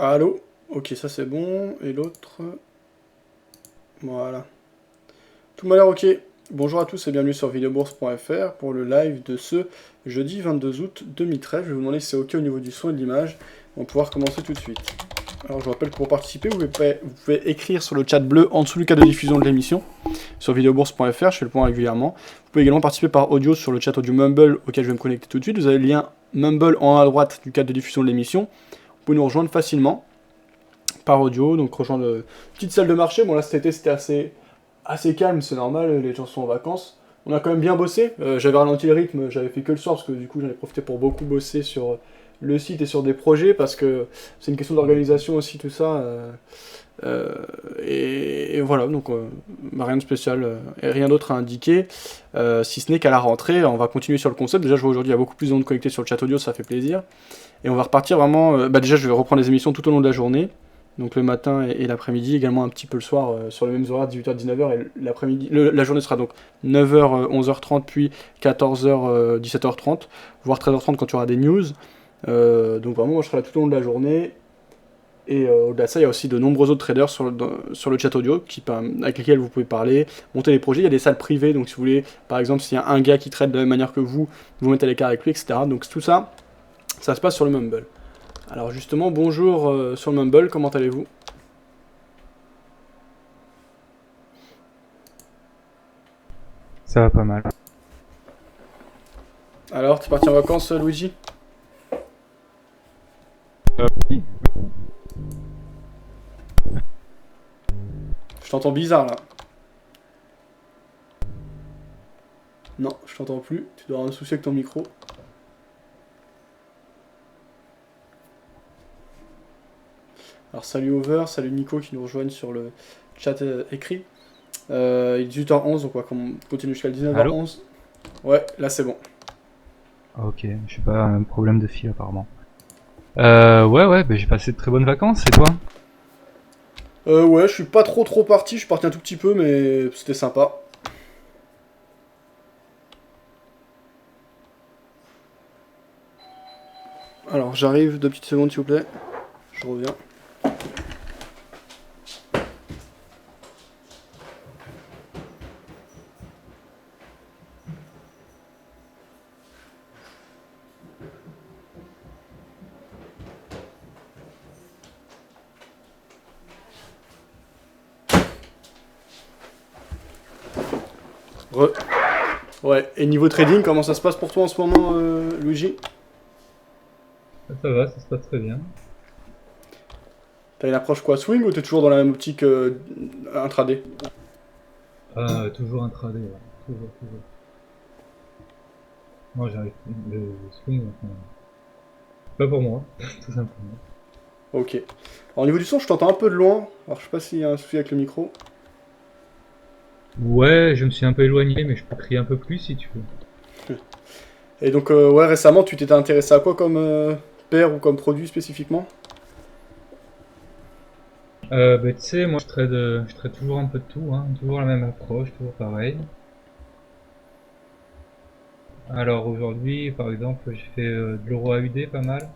Allô? Ok, ça c'est bon. Et l'autre? Voilà. Tout m'a l'air ok. Bonjour à tous et bienvenue sur videobourse.fr pour le live de ce jeudi 22 août 2013. Je vais vous demander si c'est ok au niveau du son et de l'image. On va pouvoir commencer tout de suite. Alors je vous rappelle que pour participer, vous pouvez écrire sur le chat bleu en dessous du cadre de diffusion de l'émission sur videobourse.fr, je fais le point régulièrement. Vous pouvez également participer par audio sur le chat audio Mumble auquel je vais me connecter tout de suite. Vous avez le lien Mumble en haut à droite du cadre de diffusion de l'émission. Vous pouvez nous rejoindre facilement par audio, donc rejoindre une petite salle de marché. Bon là cet été c'était assez calme, c'est normal, les gens sont en vacances. On a quand même bien bossé, j'avais ralenti le rythme, j'avais fait que le soir parce que du coup j'en ai profité pour beaucoup bosser sur le site et sur des projets parce que c'est une question d'organisation aussi tout ça. Et voilà, donc rien de spécial et rien d'autre à indiquer, si ce n'est qu'à la rentrée, on va continuer sur le concept. Déjà je vois aujourd'hui il y a beaucoup plus de monde connecté sur le chat audio, ça fait plaisir. Et on va repartir vraiment, déjà je vais reprendre les émissions tout au long de la journée. Donc le matin et l'après-midi, également un petit peu le soir, sur les mêmes horaires, 18h, 19h, et l'après-midi, la journée sera donc 9h, 11h30, puis 14h, 17h30, voire 13h30 quand tu auras des news. Donc vraiment, moi je serai là tout au long de la journée. Et au-delà de ça, il y a aussi de nombreux autres traders sur le chat audio avec lesquels vous pouvez parler, monter des projets. Il y a des salles privées, donc si vous voulez, par exemple, s'il y a un gars qui trade de la même manière que vous mettez à l'écart avec lui, etc. Donc tout ça, ça se passe sur le Mumble. Alors justement, bonjour sur le Mumble, comment allez-vous? Ça va pas mal. Alors, t'es parti en vacances, Luigi? Oui. Je t'entends bizarre là. Non, je t'entends plus. Tu dois avoir un souci avec ton micro. Alors, salut Over, salut Nico qui nous rejoignent sur le chat écrit. Il est 18h11, donc on va continuer jusqu'à Allô? 19h11. Ouais, là c'est bon. Ok, je sais pas, un problème de fil apparemment. Ouais, bah, j'ai passé de très bonnes vacances, et toi? Ouais, je suis pas trop parti, je suis parti un tout petit peu, mais c'était sympa. Alors, j'arrive, 2 petites secondes s'il vous plaît. Je reviens. Re. Ouais, et niveau trading, comment ça se passe pour toi en ce moment, Luigi? Ça va, ça se passe très bien. T'as une approche quoi, swing ou t'es toujours dans la même optique intraday? Ah, toujours intraday, ouais. Toujours. Moi, j'arrive. Le swing, enfin, pas pour moi, tout simplement. Ok. Alors, au niveau du son, je t'entends un peu de loin. Alors, je sais pas s'il y a un souci avec le micro. Ouais, je me suis un peu éloigné, mais je peux crier un peu plus si tu veux. Et donc, ouais, récemment, tu t'étais intéressé à quoi comme paire ou comme produit spécifiquement? Bah, tu sais, moi, je trade toujours un peu de tout, hein. Toujours la même approche, toujours pareil. Alors aujourd'hui, par exemple, j'ai fait de l'euro AUD pas mal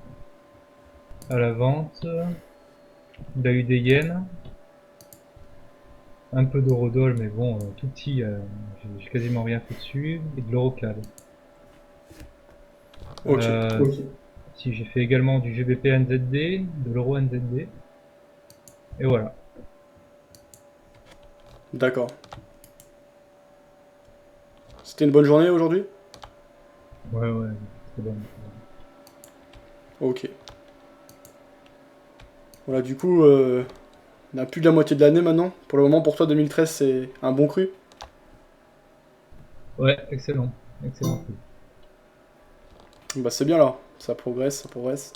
à la vente, de l'AUD yen, un peu d'eurodoll, mais bon, tout petit, j'ai quasiment rien fait dessus, et de l'euro CAD. Ok. Ok. Si j'ai fait également du GBP NZD, de l'euro NZD, et voilà. D'accord. C'était une bonne journée aujourd'hui? Ouais, très bon. Ok. Voilà, du coup, on a plus de la moitié de l'année maintenant. Pour le moment, pour toi, 2013, c'est un bon cru. Ouais, excellent, excellent. Bah, c'est bien là. Ça progresse, ça progresse.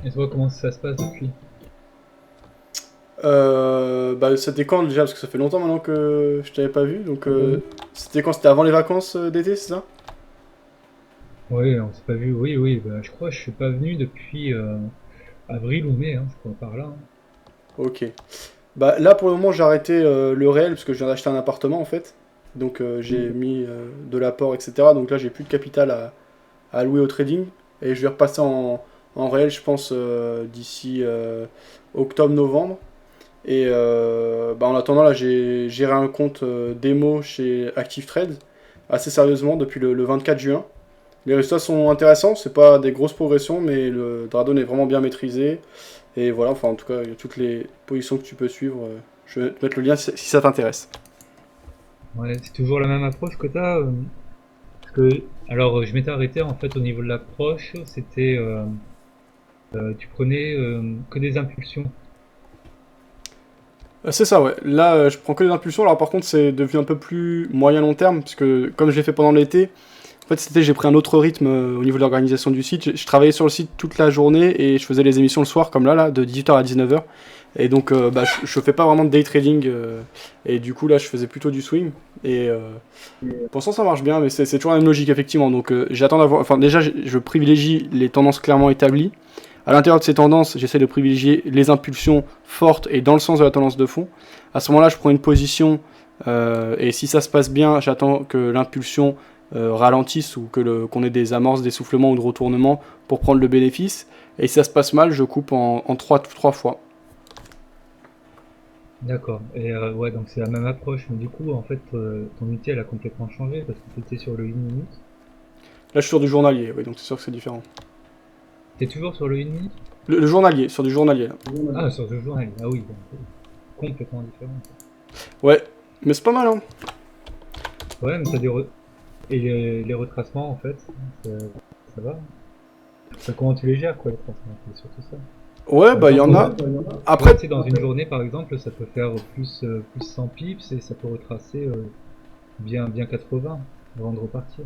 Et toi, comment ça se passe depuis? Bah, c'était quand déjà? Parce que ça fait longtemps maintenant que je t'avais pas vu. Donc, c'était quand? C'était avant les vacances d'été, c'est ça? Oui, on s'est pas vu, oui, bah, je crois que je suis pas venu depuis avril ou mai, hein, je crois, par là, hein. Ok. Bah, là, pour le moment, j'ai arrêté le réel parce que je viens d'acheter un appartement en fait. Donc j'ai mis de l'apport, etc. Donc là, j'ai plus de capital à allouer au trading. Et je vais repasser en réel, je pense, d'ici octobre-novembre. Et en attendant, là, j'ai géré un compte démo chez ActiveTrade assez sérieusement depuis le 24 juin. Les résultats sont intéressants, c'est pas des grosses progressions, mais le Dradon est vraiment bien maîtrisé. Et voilà, enfin en tout cas, il y a toutes les positions que tu peux suivre. Je vais te mettre le lien si ça t'intéresse. Ouais, c'est toujours la même approche que t'as. Parce que, alors, je m'étais arrêté en fait au niveau de l'approche. C'était, tu prenais que des impulsions. C'est ça, ouais. Là, je prends que les impulsions. Alors par contre, c'est devenu un peu plus moyen long terme, parce que comme je l'ai fait pendant l'été, en fait, cet été, j'ai pris un autre rythme au niveau de l'organisation du site. Je travaillais sur le site toute la journée et je faisais les émissions le soir, comme là, de 18h à 19h. Et donc, je fais pas vraiment de day trading. Et du coup, là, je faisais plutôt du swing. Et pour l'instant, ça marche bien, mais c'est toujours la même logique, effectivement. Donc, j'attends d'avoir. Enfin, déjà, je privilégie les tendances clairement établies. À l'intérieur de ces tendances, j'essaie de privilégier les impulsions fortes et dans le sens de la tendance de fond. À ce moment-là, je prends une position et si ça se passe bien, j'attends que l'impulsion ralentisse ou qu'on ait des amorces d'essoufflement ou de retournement pour prendre le bénéfice. Et si ça se passe mal, je coupe en trois fois. D'accord. Et ouais, donc c'est la même approche. Mais du coup, en fait, ton outil, elle a complètement changé parce que tu étais sur le 1 minute. Là, je suis sur du journalier, oui, donc c'est sûr que c'est différent. T'es toujours sur le 1 minute? Le journalier, sur du journalier. Là. Ah, sur le journal. Ah oui, donc complètement différent. Ouais, mais c'est pas mal, hein. Ouais, mais et les retracements, en fait, ça, ça va. Comment tu les gères, quoi, les retracements? C'est surtout ça. Ouais, Par bah il y exemple, en a. ouais, Après, tu sais, dans une journée, par exemple, ça peut faire plus 100 pips et ça peut retracer bien 80 avant de repartir.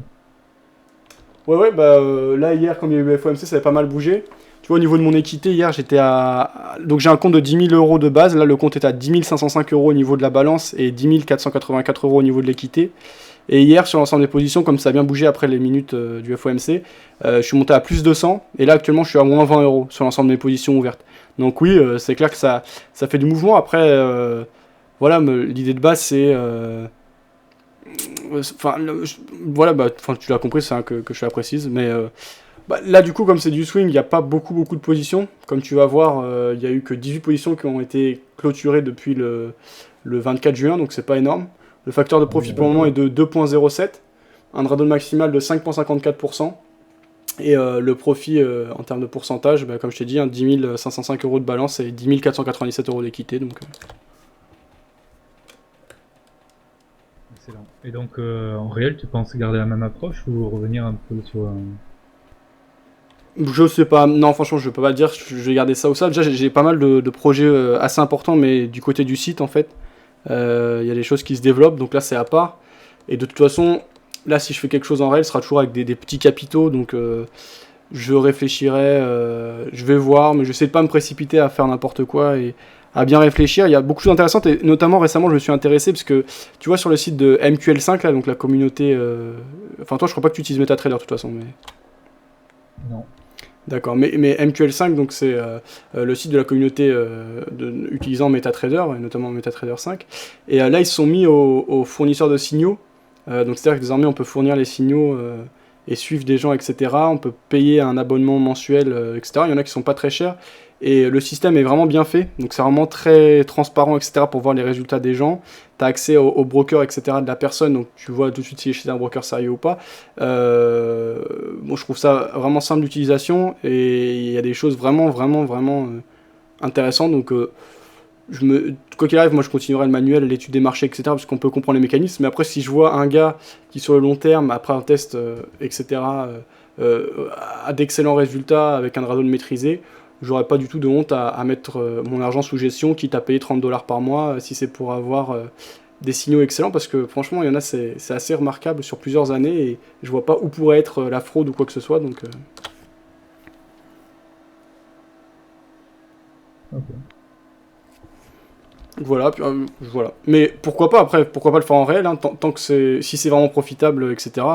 ouais, bah là hier, comme il y a eu le FOMC, ça avait pas mal bougé. Tu vois, au niveau de mon équité, hier j'étais à. Donc j'ai un compte de 10 000 euros de base. Là, le compte est à 10 505 euros au niveau de la balance et 10 484 euros au niveau de l'équité. Et hier, sur l'ensemble des positions, comme ça a bien bougé après les minutes du FOMC, je suis monté à plus 200. Et là, actuellement, je suis à moins 20 euros sur l'ensemble des positions ouvertes. Donc, oui, c'est clair que ça fait du mouvement. Après, voilà, l'idée de base, c'est. Enfin, voilà, bah, tu l'as compris, c'est un que je la précise. Mais là, du coup, comme c'est du swing, il n'y a pas beaucoup de positions. Comme tu vas voir, il n'y a eu que 18 positions qui ont été clôturées depuis le 24 juin, donc c'est pas énorme. Le facteur de Ah oui, profit pour le moment d'accord. est de 2,07, un drawdown maximal de 5,54%. Et le profit en termes de pourcentage, bah, comme je t'ai dit, 10 505 euros de balance et 10 497 euros d'équité. Donc, Excellent. Et donc, en réel, tu penses garder la même approche ou revenir un peu sur un... je sais pas, non, franchement, je peux pas dire, je vais garder ça ou ça. Déjà, j'ai pas mal de projets assez importants, mais du côté du site, en fait, il y a des choses qui se développent, donc là, c'est à part. Et de toute façon, là, si je fais quelque chose en réel, ce sera toujours avec des petits capitaux, donc je réfléchirai, je vais voir, mais je sais de pas me précipiter à faire n'importe quoi et à bien réfléchir. Il y a beaucoup de choses intéressantes et notamment récemment, je me suis intéressé parce que tu vois sur le site de MQL5, là, donc la communauté. Enfin, toi, je crois pas que tu utilises MetaTrader de toute façon, mais. Non. D'accord, mais MQL5, donc c'est le site de la communauté utilisant MetaTrader, et notamment MetaTrader 5. Et là, ils se sont mis aux fournisseurs de signaux. Donc c'est-à-dire que désormais, on peut fournir les signaux et suivre des gens, etc. On peut payer un abonnement mensuel, etc. Il y en a qui sont pas très chers. Et le système est vraiment bien fait. Donc c'est vraiment très transparent, etc. pour voir les résultats des gens. Tu as accès au broker, etc. de la personne. Donc tu vois tout de suite si c'est un broker sérieux ou pas. Bon, je trouve ça vraiment simple d'utilisation. Et il y a des choses vraiment intéressantes. Donc quoi qu'il arrive, moi je continuerai le manuel, l'étude des marchés, etc. Parce qu'on peut comprendre les mécanismes. Mais après, si je vois un gars qui sur le long terme, après un test, etc., a d'excellents résultats avec un drawdown maîtrisé, j'aurais pas du tout de honte à mettre mon argent sous gestion, quitte à payer 30 dollars par mois, si c'est pour avoir des signaux excellents. Parce que franchement, il y en a, c'est assez remarquable sur plusieurs années. Et je vois pas où pourrait être la fraude ou quoi que ce soit. Donc Ok. voilà, voilà. Mais pourquoi pas après, pourquoi pas le faire en réel, hein, tant que si c'est vraiment profitable, etc.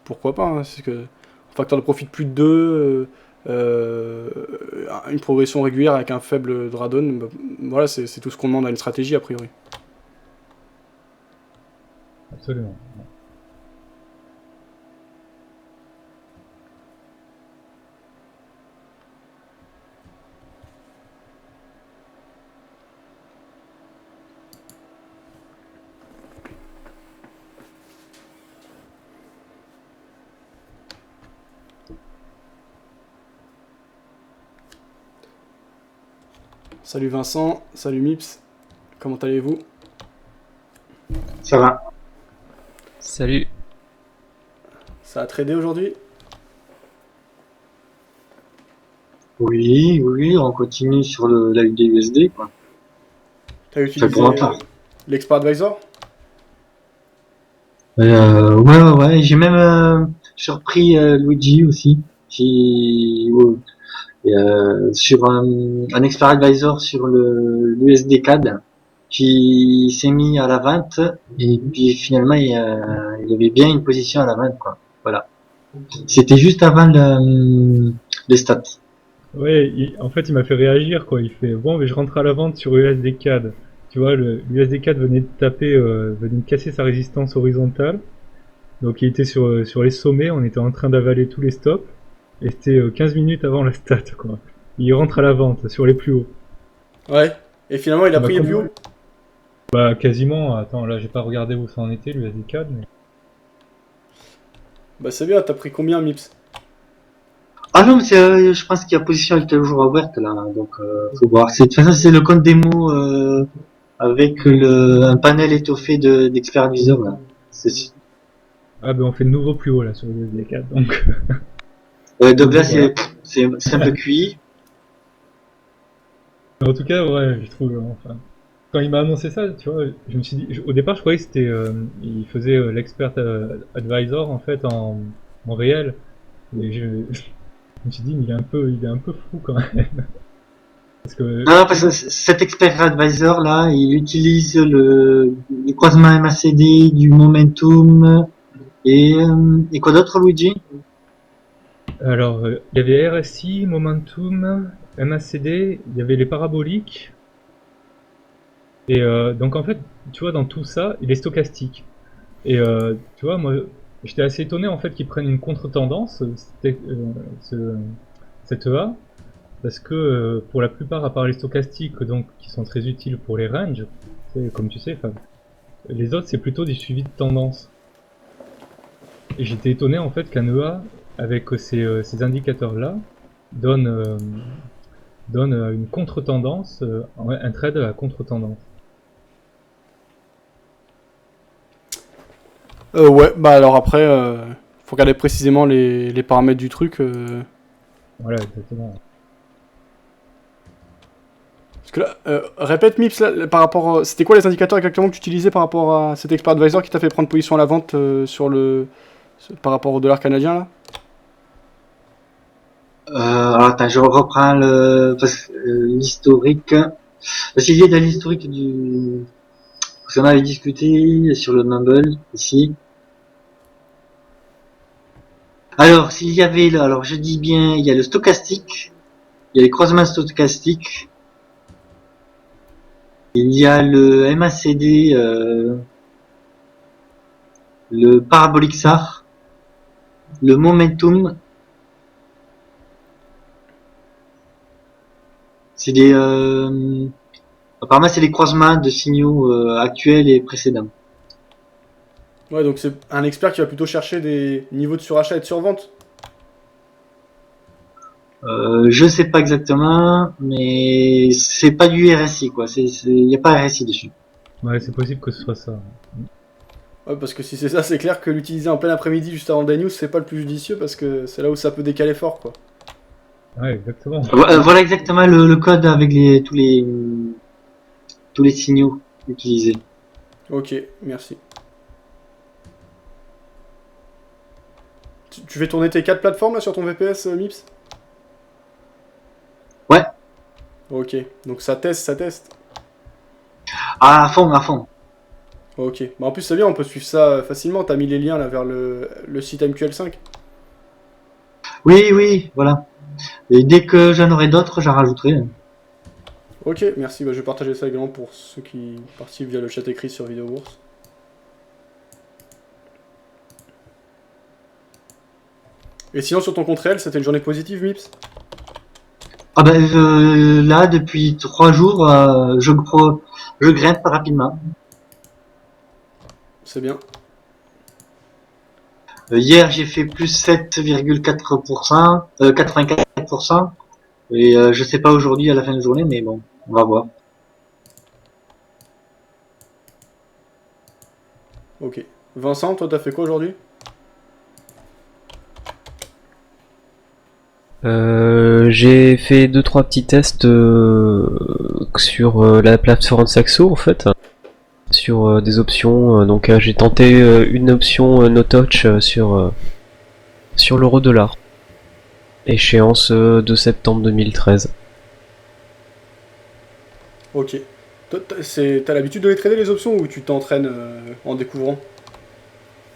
Pourquoi pas, hein, c'est que un facteur de profit de plus de 2, une progression régulière avec un faible drawdown, voilà, c'est tout ce qu'on demande à une stratégie a priori. absolument. Salut Vincent, salut Mips, comment allez-vous? Ça va. Salut. Ça a tradé aujourd'hui? Oui, on continue sur la UDUSD, quoi. T'as Ça utilisé pour ma part. l'Expert Advisor? Ouais, j'ai même surpris Luigi aussi, sur un expert advisor sur l'USD CAD qui s'est mis à la vente et puis finalement il avait bien une position à la vente, quoi. Voilà. C'était juste avant les stats. Ouais, en fait, il m'a fait réagir, quoi. Il fait, bon, mais je rentre à la vente sur USD CAD. Tu vois, l'USD CAD venait de taper, venait de casser sa résistance horizontale. Donc, il était sur les sommets, on était en train d'avaler tous les stops. Et c'était 15 minutes avant la stat, quoi. Il rentre à la vente sur les plus hauts. Ouais. Et finalement, il a Bah, pris les plus hauts? Bah, quasiment. Attends, là, j'ai pas regardé où ça en était, l'USD CAD, mais. Bah c'est bien, t'as pris combien Mips? Ah non, mais je pense qu'il y a position était toujours ouverte là, donc faut voir. De toute façon, c'est le compte démo avec un panel étoffé d'experts advisors là. Ah, ben, on fait de nouveau plus haut, là, sur l'USD CAD, donc. Donc là, Voilà. c'est un peu cuit. En tout cas, ouais, je trouve, enfin, quand il m'a annoncé ça, tu vois, je me suis dit, au départ, je croyais que c'était, il faisait l'expert advisor en fait en réel, et je me suis dit, mais il est un peu fou quand même, parce que, Non, parce que cet expert advisor là, il utilise le croisement MACD, du momentum et quoi d'autre, Luigi? alors, il y avait RSI, Momentum, MACD, il y avait les paraboliques, et donc en fait, tu vois, dans tout ça, il est stochastique. Et tu vois, moi, j'étais assez étonné en fait qu'ils prennent une contre-tendance, cette EA, parce que pour la plupart, à part les stochastiques, donc qui sont très utiles pour les ranges, comme tu sais, Fab, les autres c'est plutôt des suivis de tendance. Et j'étais étonné en fait qu'un EA avec ces indicateurs-là donne une contre-tendance, un trade à contre-tendance. Ouais, bah alors après, faut regarder précisément les paramètres du truc. Voilà, exactement. Parce que là, répète Mips, là, par rapport. C'était quoi les indicateurs exactement que tu utilisais par rapport à cet expert advisor qui t'a fait prendre position à la vente par rapport au dollar canadien là? Alors, attends, je reprends l'historique. Parce qu'il y a de l'historique parce qu'on avait discuté sur le Mumble ici. Alors, s'il y avait, alors je dis bien, il y a le stochastique, il y a les croisements stochastiques, il y a le MACD, le parabolic SAR, le momentum. C'est apparemment c'est les croisements de signaux actuels et précédents. Ouais, donc c'est un expert qui va plutôt chercher des niveaux de surachat et de survente. Je sais pas exactement, mais c'est pas du RSI quoi. Il y a pas RSI dessus. Ouais, c'est possible que ce soit ça. Ouais, parce que si c'est ça, c'est clair que l'utiliser en plein après-midi juste avant des news, c'est pas le plus judicieux parce que c'est là où ça peut décaler fort quoi. Ouais, exactement. Voilà exactement le code avec tous les signaux utilisés. Ok, merci. Tu fais tourner tes 4 plateformes là sur ton VPS Mips? Ouais, Ok, donc ça teste, ça teste. à fond, à fond. Ok, bah en plus c'est bien, on peut suivre ça facilement, t'as mis les liens là vers le site MQL5. Oui, voilà. Et dès que j'en aurai d'autres, j'en rajouterai. Ok, merci, bah, je vais partager ça également pour ceux qui participent via le chat écrit sur Vidéo Bourse. Et sinon, sur ton compte réel, c'était une journée positive, Mips? Ah ben là, depuis 3 jours, je grimpe rapidement. C'est bien. Hier, j'ai fait plus 7,4%, 84%. Et je sais pas aujourd'hui à la fin de journée, mais bon, on va voir. Ok. Vincent, toi, t'as fait quoi aujourd'hui? J'ai fait deux trois petits tests sur la plateforme Saxo en fait, sur des options. Donc j'ai tenté une option no touch sur l'euro-dollar. Échéance 2 septembre 2013. Ok. Toi, t'as l'habitude de les trader les options ou tu t'entraînes en découvrant?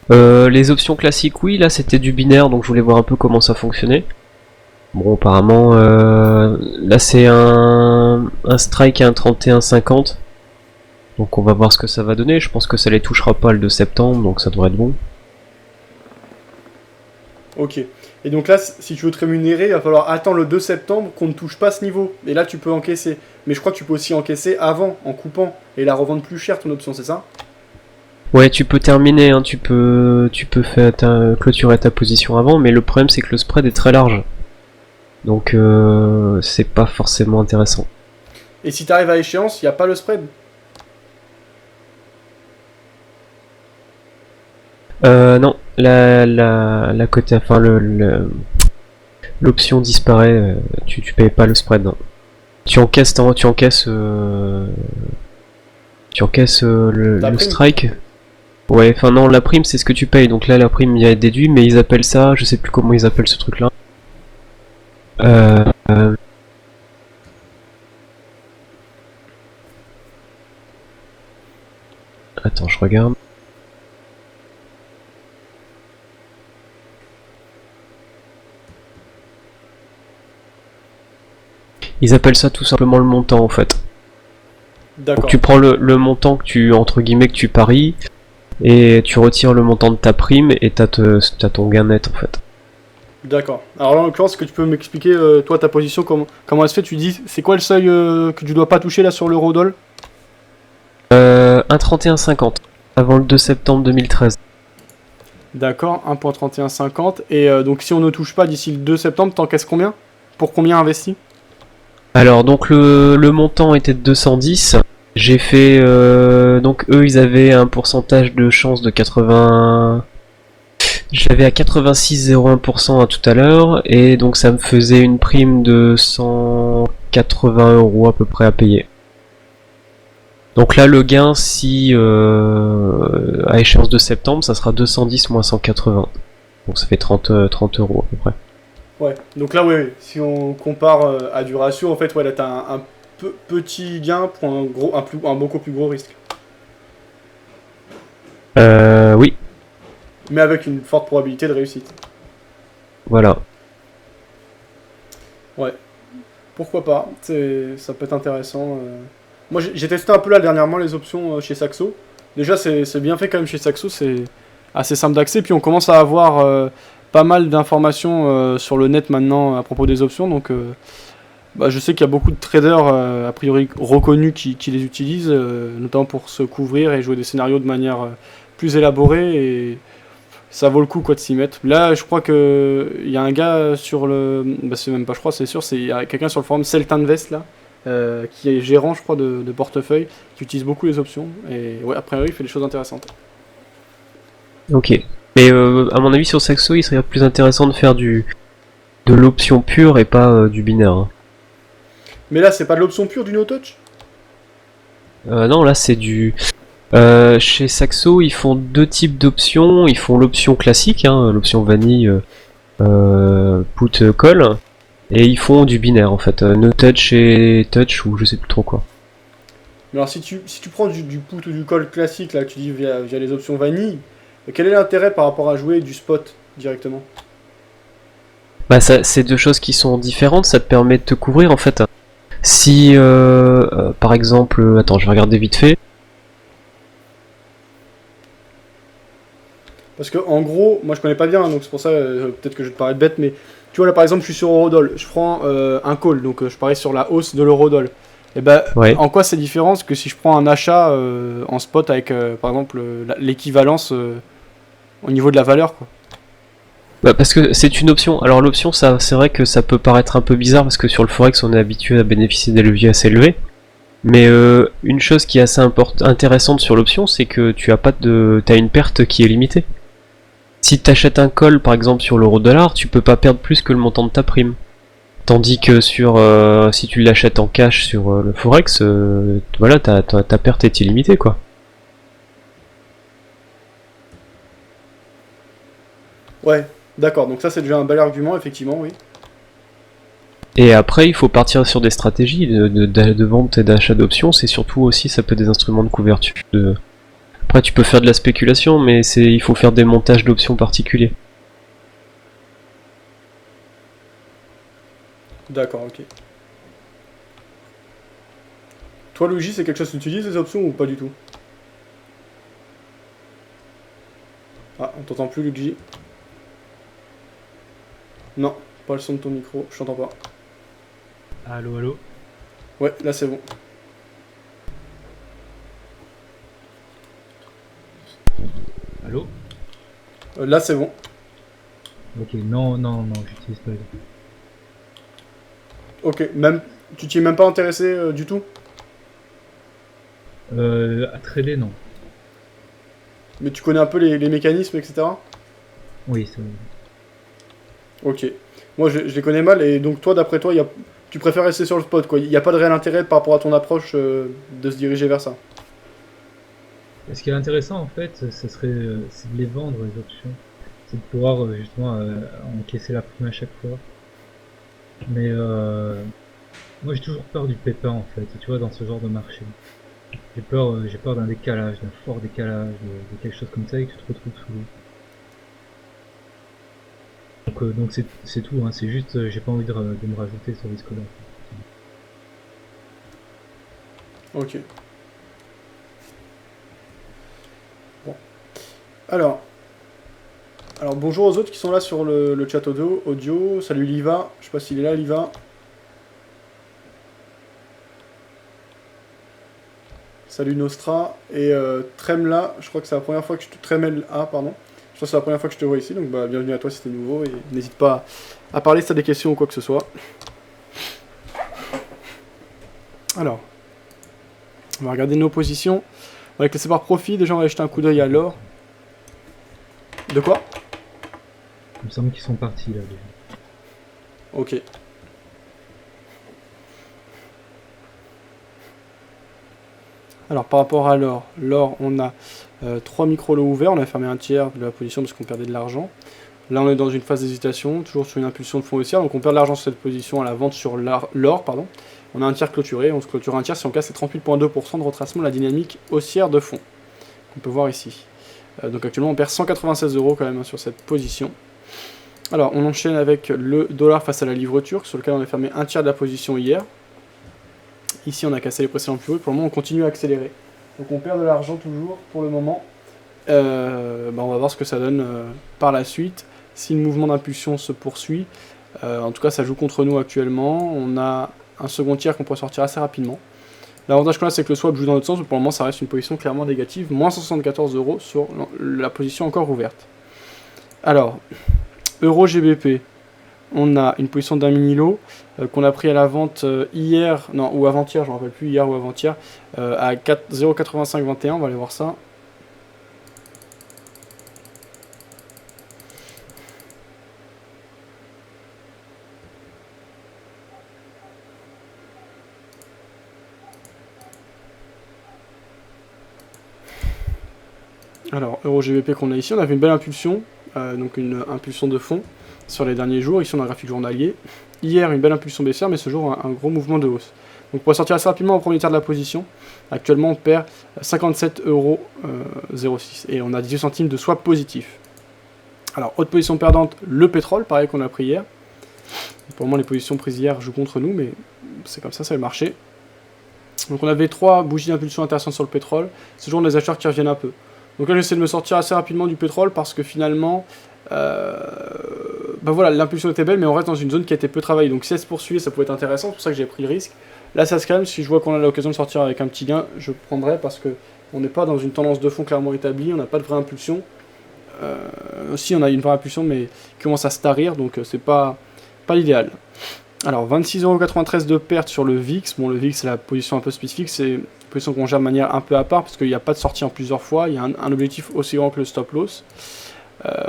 Les options classiques, oui, là c'était du binaire, donc je voulais voir un peu comment ça fonctionnait. Bon, apparemment, là c'est un strike à un 31,50. Donc on va voir ce que ça va donner. Je pense que ça les touchera pas le 2 septembre, donc ça devrait être bon. Ok. Et donc là, si tu veux te rémunérer, il va falloir attendre le 2 septembre qu'on ne touche pas ce niveau. Et là, tu peux encaisser. Mais je crois que tu peux aussi encaisser avant, en coupant, et la revendre plus cher ton option, c'est ça? Ouais, tu peux terminer, hein, tu peux clôturer ta position avant, mais le problème c'est que le spread est très large. Donc c'est pas forcément intéressant. Et si t'arrives à échéance, il n'y a pas le spread? Non, la côté, enfin l'option disparaît, tu payes pas le spread. Non. Tu encaisses Ta le prime? strike. Ouais, enfin non, la prime c'est ce que tu payes, donc là la prime il y a déduit, mais ils appellent ça, je sais plus comment ils appellent ce truc là. Euh, euh, Attends, je regarde. Ils appellent ça tout simplement le montant en fait. Donc D'accord. tu prends le montant que tu, entre guillemets, que tu paries, et tu retires le montant de ta prime, et t'as ton gain net en fait. D'accord. Alors là, en l'occurrence, est-ce que tu peux m'expliquer, toi, ta position, comment elle se fait? Tu dis, c'est quoi le seuil que tu dois pas toucher là sur l'euro-doll? 1,31,50 avant le 2 septembre 2013. D'accord, 1,3150. Et donc, si on ne touche pas d'ici le 2 septembre, t'encaisses combien? Pour combien investi? Alors donc le montant était de 210. J'ai fait donc eux ils avaient un pourcentage de chance de 80. Je l'avais à 86,01% à tout à l'heure, et donc ça me faisait une prime de 180 € à peu près à payer. Donc là le gain, si à échéance de septembre, ça sera 210 moins 180. Donc ça fait 30 € à peu près. Ouais. Donc là, ouais, si on compare à du ratio, en fait, ouais, là, t'as un petit gain pour un beaucoup plus gros risque. Oui, Mais avec une forte probabilité de réussite. voilà. Ouais. Pourquoi pas? Ça peut être intéressant. Moi, j'ai testé un peu là dernièrement les options chez Saxo. Déjà, c'est bien fait quand même chez Saxo, c'est assez simple d'accès. Puis on commence à avoir pas mal d'informations sur le net maintenant à propos des options. Donc, bah, je sais qu'il y a beaucoup de traders a priori reconnus qui les utilisent, notamment pour se couvrir et jouer des scénarios de manière plus élaborée. Et ça vaut le coup quoi de s'y mettre. Là, je crois que il y a un gars sur le, bah c'est même pas, je crois, c'est sûr, c'est il y a quelqu'un sur le forum Celtinvest là, qui est gérant, je crois, de portefeuille, qui utilise beaucoup les options et ouais, a priori, il fait des choses intéressantes. Ok. Mais à mon avis, sur Saxo, il serait plus intéressant de faire de l'option pure et pas du binaire, hein. Mais là, c'est pas de l'option pure du no-touch? Non, là c'est du. Chez Saxo, ils font deux types d'options. Ils font l'option classique, hein, l'option vanille, put call, et ils font du binaire en fait, no touch et touch, ou je sais plus trop quoi. Mais alors, si tu prends du put ou du call classique, là, que tu dis via les options vanille, quel est l'intérêt par rapport à jouer du spot directement? Bah, c'est deux choses qui sont différentes. Ça te permet de te couvrir en fait. Si par exemple, attends, je vais regarder vite fait. Parce que en gros, moi je connais pas bien, donc c'est pour ça, peut-être que je vais te paraître bête, mais tu vois là par exemple, je suis sur Eurodoll, je prends un call, donc je parie sur la hausse de l'Eurodoll. Et ben, Ouais. en quoi c'est différent que si je prends un achat en spot avec par exemple l'équivalence au niveau de la valeur, quoi. Bah, parce que c'est une option. Alors l'option, ça, c'est vrai que ça peut paraître un peu bizarre parce que sur le forex, on est habitué à bénéficier des leviers assez élevés. Mais une chose qui est assez intéressante sur l'option, c'est que tu as pas de, t'as une perte qui est limitée. Si tu achètes un call par exemple sur l'euro-dollar, tu peux pas perdre plus que le montant de ta prime. Tandis que si tu l'achètes en cash sur le forex, voilà, ta perte est illimitée quoi. Ouais, d'accord, donc ça c'est déjà un bel argument, effectivement, oui. Et après, il faut partir sur des stratégies de vente et d'achat d'options. C'est surtout aussi, ça peut être des instruments de couverture. Après, tu peux faire de la spéculation, mais il faut faire des montages d'options particuliers. D'accord, ok. Toi, Luigi, c'est quelque chose que tu utilises, ces options, ou pas du tout? Ah, on t'entend plus, Luigi. Non, pas le son de ton micro, je t'entends pas. Allô, allô. Ouais, là c'est bon. Allô. Là c'est bon. Ok, non, non, non, j'utilise pas les options. Ok, même, tu t'y es même pas intéressé du tout? À trader, non. Mais tu connais un peu les mécanismes, etc. Oui, c'est... Ok. Moi je les connais mal, et donc toi, d'après toi, tu préfères rester sur le spot, quoi. Il n'y a pas de réel intérêt par rapport à ton approche de se diriger vers ça. Ce qui est intéressant, en fait, ce serait c'est de les vendre, les options. C'est de pouvoir, justement, encaisser la prime à chaque fois. Mais moi, j'ai toujours peur du pépin, en fait, tu vois, dans ce genre de marché. J'ai peur d'un décalage, d'un fort décalage, de quelque chose comme ça, et que tu te retrouves sous l'eau. Donc c'est tout, hein, c'est juste, j'ai pas envie de me rajouter ce risque-là. Ok. Bon. Alors bonjour aux autres qui sont là sur le chat audio. Salut Liva, je sais pas s'il est là, Liva. Salut Nostra. Et Tremla, je crois que c'est la première fois que je te... Tremla, pardon. Je crois que c'est la première fois que je te vois ici, donc bah, bienvenue à toi si t'es nouveau. Et n'hésite pas à parler si t'as des questions ou quoi que ce soit. Alors, on va regarder nos positions. On va les classer par profit. Déjà, on va jeter un coup d'œil à l'or. De quoi? Il me semble qu'ils sont partis là déjà. Ok. Alors par rapport à l'or, on a 3 micro-lots ouverts, on a fermé un tiers de la position parce qu'on perdait de l'argent. Là on est dans une phase d'hésitation, toujours sur une impulsion de fond haussière, donc on perd de l'argent sur cette position à la vente sur l'or, pardon. On a un tiers clôturé, on se clôture un tiers, si on casse c'est 38,2% de retracement de la dynamique haussière de fond. On peut voir ici. Donc actuellement on perd 196 € quand même hein, sur cette position. Alors on enchaîne avec le dollar face à la livre turque, sur lequel on a fermé un tiers de la position hier. Ici on a cassé les précédents plus hauts, pour le moment on continue à accélérer. Donc on perd de l'argent toujours pour le moment. On va voir ce que ça donne par la suite. Si le mouvement d'impulsion se poursuit, en tout cas ça joue contre nous actuellement. On a un second tiers qu'on pourrait sortir assez rapidement. L'avantage qu'on a c'est que le swap joue dans l'autre sens, mais pour le moment ça reste une position clairement négative. Moins 174 € sur la position encore ouverte. Alors, Euro GBP. On a une position d'un mini-lot qu'on a pris à la vente hier, non, ou avant-hier, je ne me rappelle plus, hier ou avant-hier, à 0,8521, on va aller voir ça. Alors, Euro GBP qu'on a ici, on avait une belle impulsion, donc une impulsion de fond sur les derniers jours, ici on a un graphique journalier. Hier, une belle impulsion baissière, mais ce jour, un gros mouvement de hausse. Donc pour sortir assez rapidement au premier tiers de la position, actuellement on perd 57,06 € et on a 18 centimes de swap positif. Alors, autre position perdante, le pétrole, pareil qu'on a pris hier. Pour le moment, les positions prises hier jouent contre nous, mais c'est comme ça, c'est le marché. Donc on avait 3 bougies d'impulsion intéressantes sur le pétrole. Ce jour, on a des acheteurs qui reviennent un peu. Donc là j'essaie de me sortir assez rapidement du pétrole parce que finalement, bah voilà, l'impulsion était belle mais on reste dans une zone qui a été peu travaillée. Donc si elle se poursuivait ça pouvait être intéressant, c'est pour ça que j'ai pris le risque. Là ça se calme, si je vois qu'on a l'occasion de sortir avec un petit gain, je prendrai parce que on n'est pas dans une tendance de fond clairement établie, on n'a pas de vraie impulsion. Si on a une vraie impulsion mais qui commence à se tarir, donc c'est pas l'idéal. Alors 26,93€ de perte sur le VIX. Bon, le VIX c'est la position un peu spécifique, c'est une position qu'on gère de manière un peu à part parce qu'il n'y a pas de sortie en plusieurs fois, il y a un objectif aussi grand que le stop loss.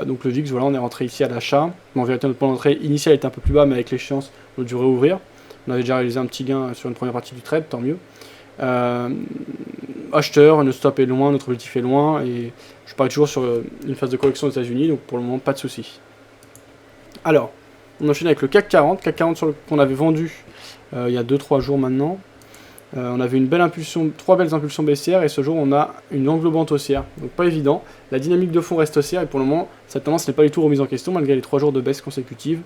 Donc le VIX, voilà, on est rentré ici à l'achat. Bon, en vérité notre point d'entrée initial était un peu plus bas mais avec l'échéance on a dû réouvrir. On avait déjà réalisé un petit gain sur une première partie du trade, tant mieux. Acheteur, notre stop est loin, notre objectif est loin et je parie toujours sur une phase de correction aux États-Unis, donc pour le moment pas de soucis. Alors, on enchaîne avec le CAC 40, qu'on avait vendu il y a 2-3 jours maintenant. On avait une belle impulsion, 3 belles impulsions baissières et ce jour on a une englobante haussière, donc pas évident. La dynamique de fond reste haussière et pour le moment cette tendance n'est pas du tout remise en question malgré les 3 jours de baisse consécutive.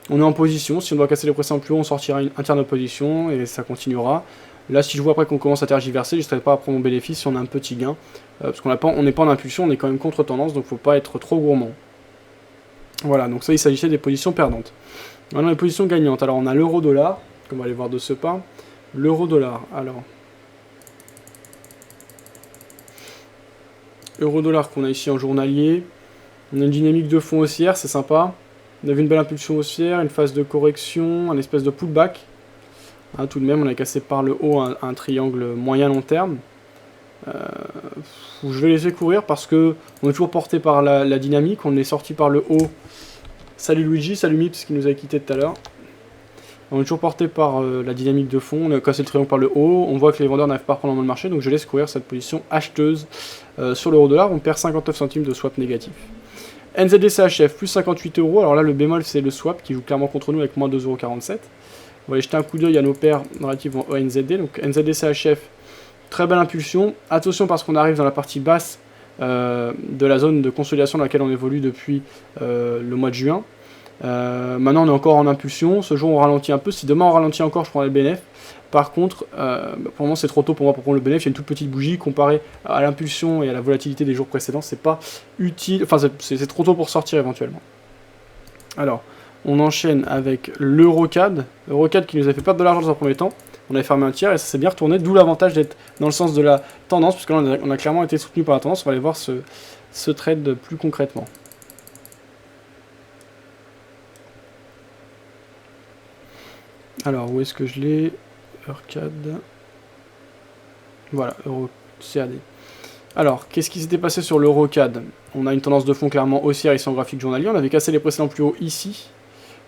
On est en position, si on doit casser les précédents plus haut on sortira un tiers de position et ça continuera. Là si je vois après qu'on commence à tergiverser, je ne serai pas à prendre mon bénéfice si on a un petit gain, parce qu'on n'est pas en impulsion, on est quand même contre tendance donc faut pas être trop gourmand. Voilà, donc ça il s'agissait des positions perdantes. Maintenant les positions gagnantes, alors on a l'euro-dollar, qu'on va aller voir de ce pas. L'euro-dollar, alors. Euro-dollar qu'on a ici en journalier. On a une dynamique de fond haussière, c'est sympa. On avait une belle impulsion haussière, une phase de correction, un espèce de pullback. Hein, tout de même, on a cassé par le haut un triangle moyen-long terme. Je vais laisser courir parce que on est toujours porté par la dynamique. On est sorti par le haut. Salut Luigi, salut Mips qui nous a quitté tout à l'heure. On est toujours porté par la dynamique de fond, on a cassé le triangle par le haut, on voit que les vendeurs n'arrivent pas à prendre en main le marché, donc je laisse courir cette position acheteuse sur l'euro-dollar, on perd 59 centimes de swap négatif. NZD-CHF, plus 58€, alors là le bémol c'est le swap qui joue clairement contre nous avec moins 2,47€. On va aller jeter un coup d'œil à nos paires relatives au NZD, donc NZD-CHF, très belle impulsion, attention parce qu'on arrive dans la partie basse de la zone de consolidation dans laquelle on évolue depuis le mois de juin. Maintenant on est encore en impulsion, ce jour on ralentit un peu, si demain on ralentit encore je prendrai le bénéf. Par contre, pour le moment c'est trop tôt pour moi pour prendre le bénéf, il y a une toute petite bougie comparée à l'impulsion et à la volatilité des jours précédents, c'est pas utile, enfin c'est trop tôt pour sortir éventuellement. Alors, on enchaîne avec l'Eurocad, l'Eurocad qui nous a fait perdre de l'argent dans un premier temps, on avait fermé un tiers et ça s'est bien retourné, d'où l'avantage d'être dans le sens de la tendance, parce que là on a clairement été soutenu par la tendance, on va aller voir ce trade plus concrètement. Alors, où est-ce que je l'ai? Eurocad. Voilà, EuroCAD. Alors, qu'est-ce qui s'était passé sur l'Eurocad? On a une tendance de fond clairement haussière ici en graphique journalier. On avait cassé les précédents plus hauts ici.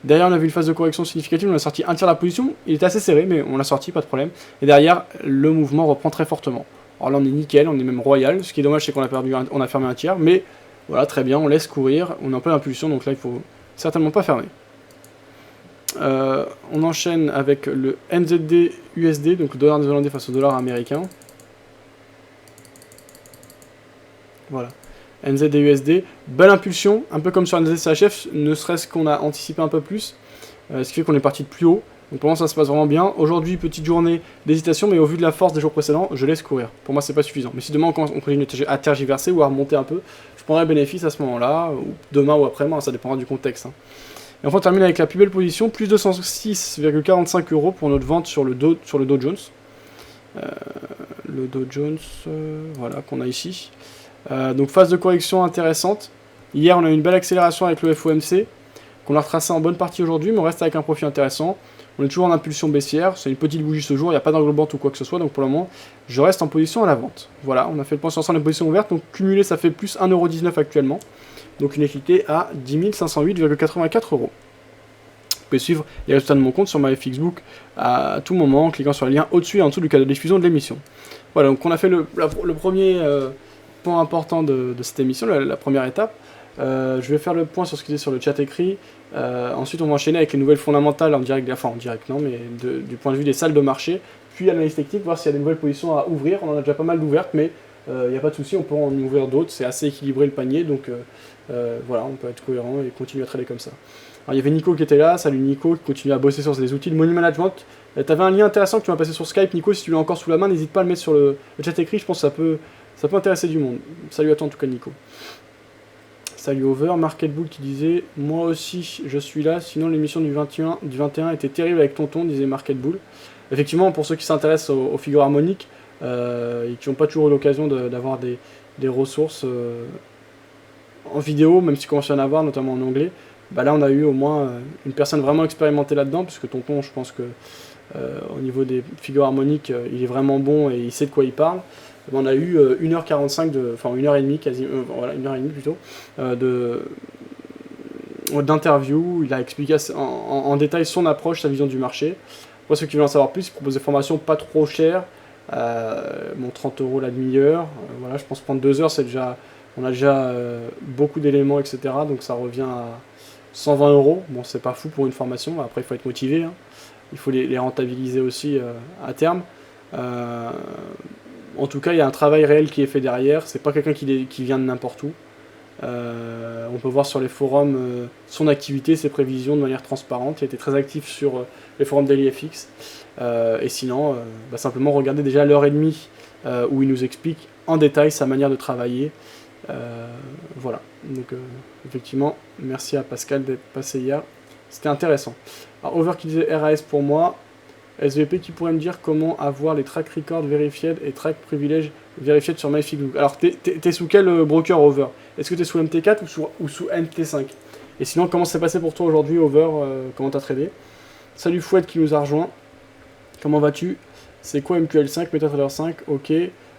Derrière, on avait une phase de correction significative. On a sorti un tiers de la position. Il était assez serré, mais on l'a sorti, pas de problème. Et derrière, le mouvement reprend très fortement. Alors là, on est nickel, on est même royal. Ce qui est dommage, c'est qu'on a fermé un tiers. Mais voilà, très bien, on laisse courir. On est en pleine impulsion, donc là, il faut certainement pas fermer. On enchaîne avec le NZD USD, donc le dollar néerlandais face au dollar américain. Voilà. NZD USD, belle impulsion, un peu comme sur NZD CHF, ne serait-ce qu'on a anticipé un peu plus, ce qui fait qu'on est parti de plus haut. Donc pour moi ça se passe vraiment bien. Aujourd'hui, petite journée d'hésitation, mais au vu de la force des jours précédents, je laisse courir. Pour moi c'est pas suffisant. Mais si demain on continue à tergiverser ou à remonter un peu, je prendrai le bénéfice à ce moment-là, ou demain ou après-demain, ça dépendra du contexte. Hein. Et enfin on termine avec la plus belle position, plus 206,45€ pour notre vente sur le Dow Jones. Le Dow Jones, voilà, qu'on a ici. Donc phase de correction intéressante. Hier on a eu une belle accélération avec le FOMC, qu'on a retracé en bonne partie aujourd'hui, mais on reste avec un profit intéressant. On est toujours en impulsion baissière, c'est une petite bougie ce jour, il n'y a pas d'englobante ou quoi que ce soit, donc pour le moment, je reste en position à la vente. Voilà, on a fait le point sur l'ensemble des positions ouvertes, donc cumulé ça fait plus 1,19€ actuellement. Donc une équité à 10 508,84€. Vous pouvez suivre les résultats de mon compte sur ma FXbook à tout moment en cliquant sur le lien au-dessus et en dessous du cadre de diffusion de l'émission. Voilà, donc on a fait le premier point important de cette émission, la première étape. Je vais faire le point sur ce qui est sur le chat écrit. Ensuite, on va enchaîner avec les nouvelles fondamentales en direct, enfin en direct non, mais du point de vue des salles de marché. Puis analyse technique, voir s'il y a des nouvelles positions à ouvrir. On en a déjà pas mal d'ouvertes, mais il n'y a pas de souci, on peut en ouvrir d'autres. C'est assez équilibré le panier, donc voilà, on peut être cohérent et continuer à trader comme ça. Alors, il y avait Nico qui était là, salut Nico, qui continue à bosser sur des outils de money management. Tu avais un lien intéressant que tu m'as passé sur Skype, Nico, si tu l'as encore sous la main, n'hésite pas à le mettre sur le chat écrit, je pense que ça peut Ça peut intéresser du monde. Salut à toi en tout cas Nico. Salut Over, Market Bull qui disait « Moi aussi je suis là, sinon l'émission du 21 était terrible avec Tonton », disait Market Bull. Effectivement, pour ceux qui s'intéressent aux figures harmoniques et qui n'ont pas toujours eu l'occasion d'avoir des ressources en vidéo, même si on commence à en avoir, notamment en anglais, bah là on a eu au moins une personne vraiment expérimentée là-dedans, puisque Tonton, je pense que au niveau des figures harmoniques, il est vraiment bon et il sait de quoi il parle. On a eu 1h45, enfin 1h30 quasiment, voilà, 1h30 plutôt, d'interview. Il a expliqué en détail son approche, sa vision du marché. Pour ceux qui veulent en savoir plus, il propose des formations pas trop chères, 30 € la demi-heure. Voilà, je pense prendre 2 heures, c'est déjà, on a déjà beaucoup d'éléments, etc. Donc ça revient à 120 €. Bon, c'est pas fou pour une formation. Après, il faut être motivé, hein. Il faut les rentabiliser aussi à terme. En tout cas, il y a un travail réel qui est fait derrière. C'est pas quelqu'un qui vient de n'importe où. On peut voir sur les forums son activité, ses prévisions de manière transparente. Il a été très actif sur les forums DailyFX. Et sinon, simplement regarder déjà l'heure et demie où il nous explique en détail sa manière de travailler. Voilà. Donc, effectivement, merci à Pascal d'être passé hier. C'était intéressant. Alors, Over qui disait RAS pour moi. SVP qui pourrait me dire comment avoir les track records vérifiés et track privilèges vérifiés sur MyFixbook. Alors, t'es sous quel broker, Over? Est-ce que t'es sous MT4 ou sous MT5? Et sinon, comment c'est passé pour toi aujourd'hui, Over? Comment t'as tradé? Salut Fouette qui nous a rejoint. Comment vas-tu? C'est quoi MQL5, MetaTrader 5? Ok.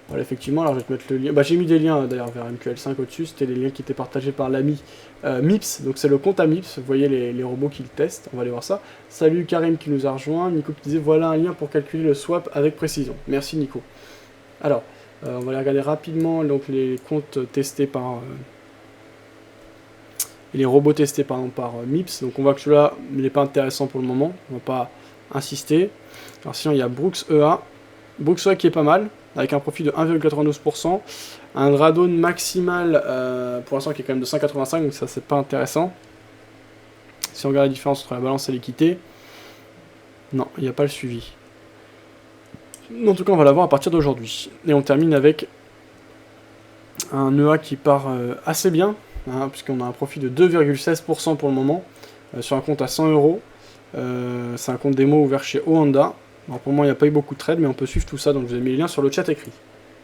Voilà, effectivement, alors je vais te mettre le lien. Bah, j'ai mis des liens d'ailleurs vers MQL5 au-dessus. C'était les liens qui étaient partagés par l'ami Mips. Donc c'est le compte à Mips. Vous voyez les robots qui le testent. On va aller voir ça. Salut Karim qui nous a rejoint. Nico qui disait voilà un lien pour calculer le swap avec précision. Merci Nico. Alors, on va aller regarder rapidement donc, les comptes testés par. Les robots testés par Mips. Donc on voit que celui-là, il n'est pas intéressant pour le moment. On va pas insister. Alors sinon, il y a Brooks EA. Brooks EA qui est pas mal, avec un profit de 1,92%, un drawdown maximal pour l'instant qui est quand même de 5,85, donc ça c'est pas intéressant. Si on regarde la différence entre la balance et l'équité, non, il n'y a pas le suivi. En tout cas, on va l'avoir à partir d'aujourd'hui. Et on termine avec un EA qui part assez bien, hein, puisqu'on a un profit de 2,16% pour le moment, sur un compte à 100 €. C'est un compte démo ouvert chez Oanda. Alors pour moi, il n'y a pas eu beaucoup de trades, mais on peut suivre tout ça, donc je vous ai mis les liens sur le chat écrit.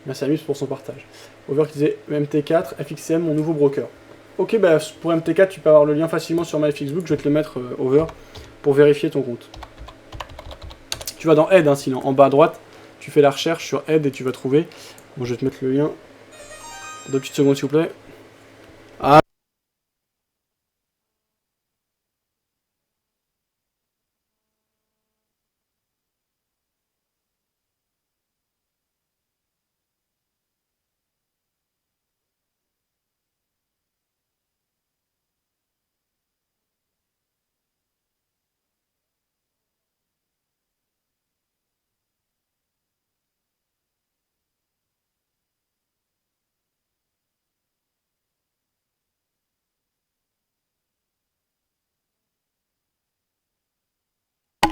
Merci à Mips pour son partage. Over qui disait MT4, FXCM, mon nouveau broker. Ok, bah pour MT4, tu peux avoir le lien facilement sur MyFixbook, je vais te le mettre, Over, pour vérifier ton compte. Tu vas dans Aide, hein, sinon, en bas à droite, tu fais la recherche sur Aide et tu vas trouver. Bon, je vais te mettre le lien. 2 petites secondes, s'il vous plaît. Ah.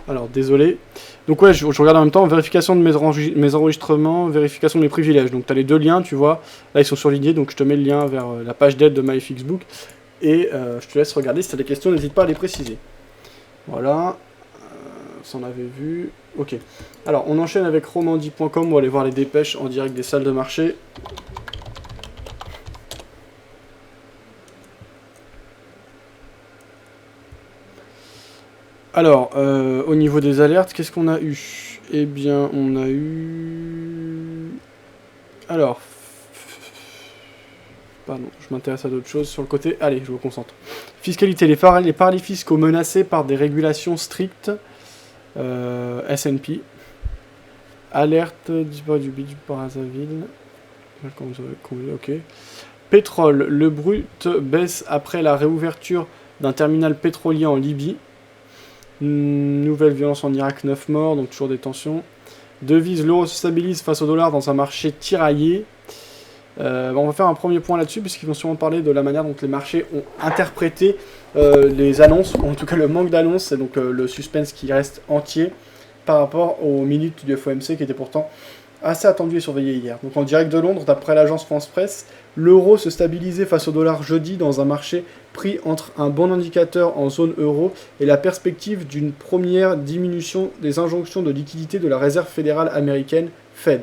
Alors, désolé. Donc ouais, je regarde en même temps, vérification de mes enregistrements, vérification de mes privilèges. Donc tu as les deux liens, tu vois. Là, ils sont surlignés, donc je te mets le lien vers la page d'aide de MyFixbook. Et je te laisse regarder. Si tu as des questions, n'hésite pas à les préciser. Voilà. Ça on avait vu. Ok. Alors, on enchaîne avec romandie.com. On va aller voir les dépêches en direct des salles de marché. Alors, au niveau des alertes, qu'est-ce qu'on a eu? Eh bien, on a eu... Alors... Pardon, je m'intéresse à d'autres choses sur le côté. Allez, je me concentre. Fiscalité, les paradis fiscaux menacés par des régulations strictes. S&P. Alerte, disparu du bid par Brazzaville. Ok. Pétrole, le brut baisse après la réouverture d'un terminal pétrolier en Libye. Nouvelle violence en Irak, 9 morts, donc toujours des tensions. Devise, l'euro se stabilise face au dollar dans un marché tiraillé. On va faire un premier point là-dessus, puisqu'ils vont sûrement parler de la manière dont les marchés ont interprété les annonces, ou en tout cas le manque d'annonces, et donc le suspense qui reste entier par rapport aux minutes du FOMC qui étaient pourtant assez attendu et surveillé hier. Donc en direct de Londres, d'après l'agence France Presse, l'euro se stabilisait face au dollar jeudi dans un marché pris entre un bon indicateur en zone euro et la perspective d'une première diminution des injonctions de liquidité de la Réserve fédérale américaine, Fed.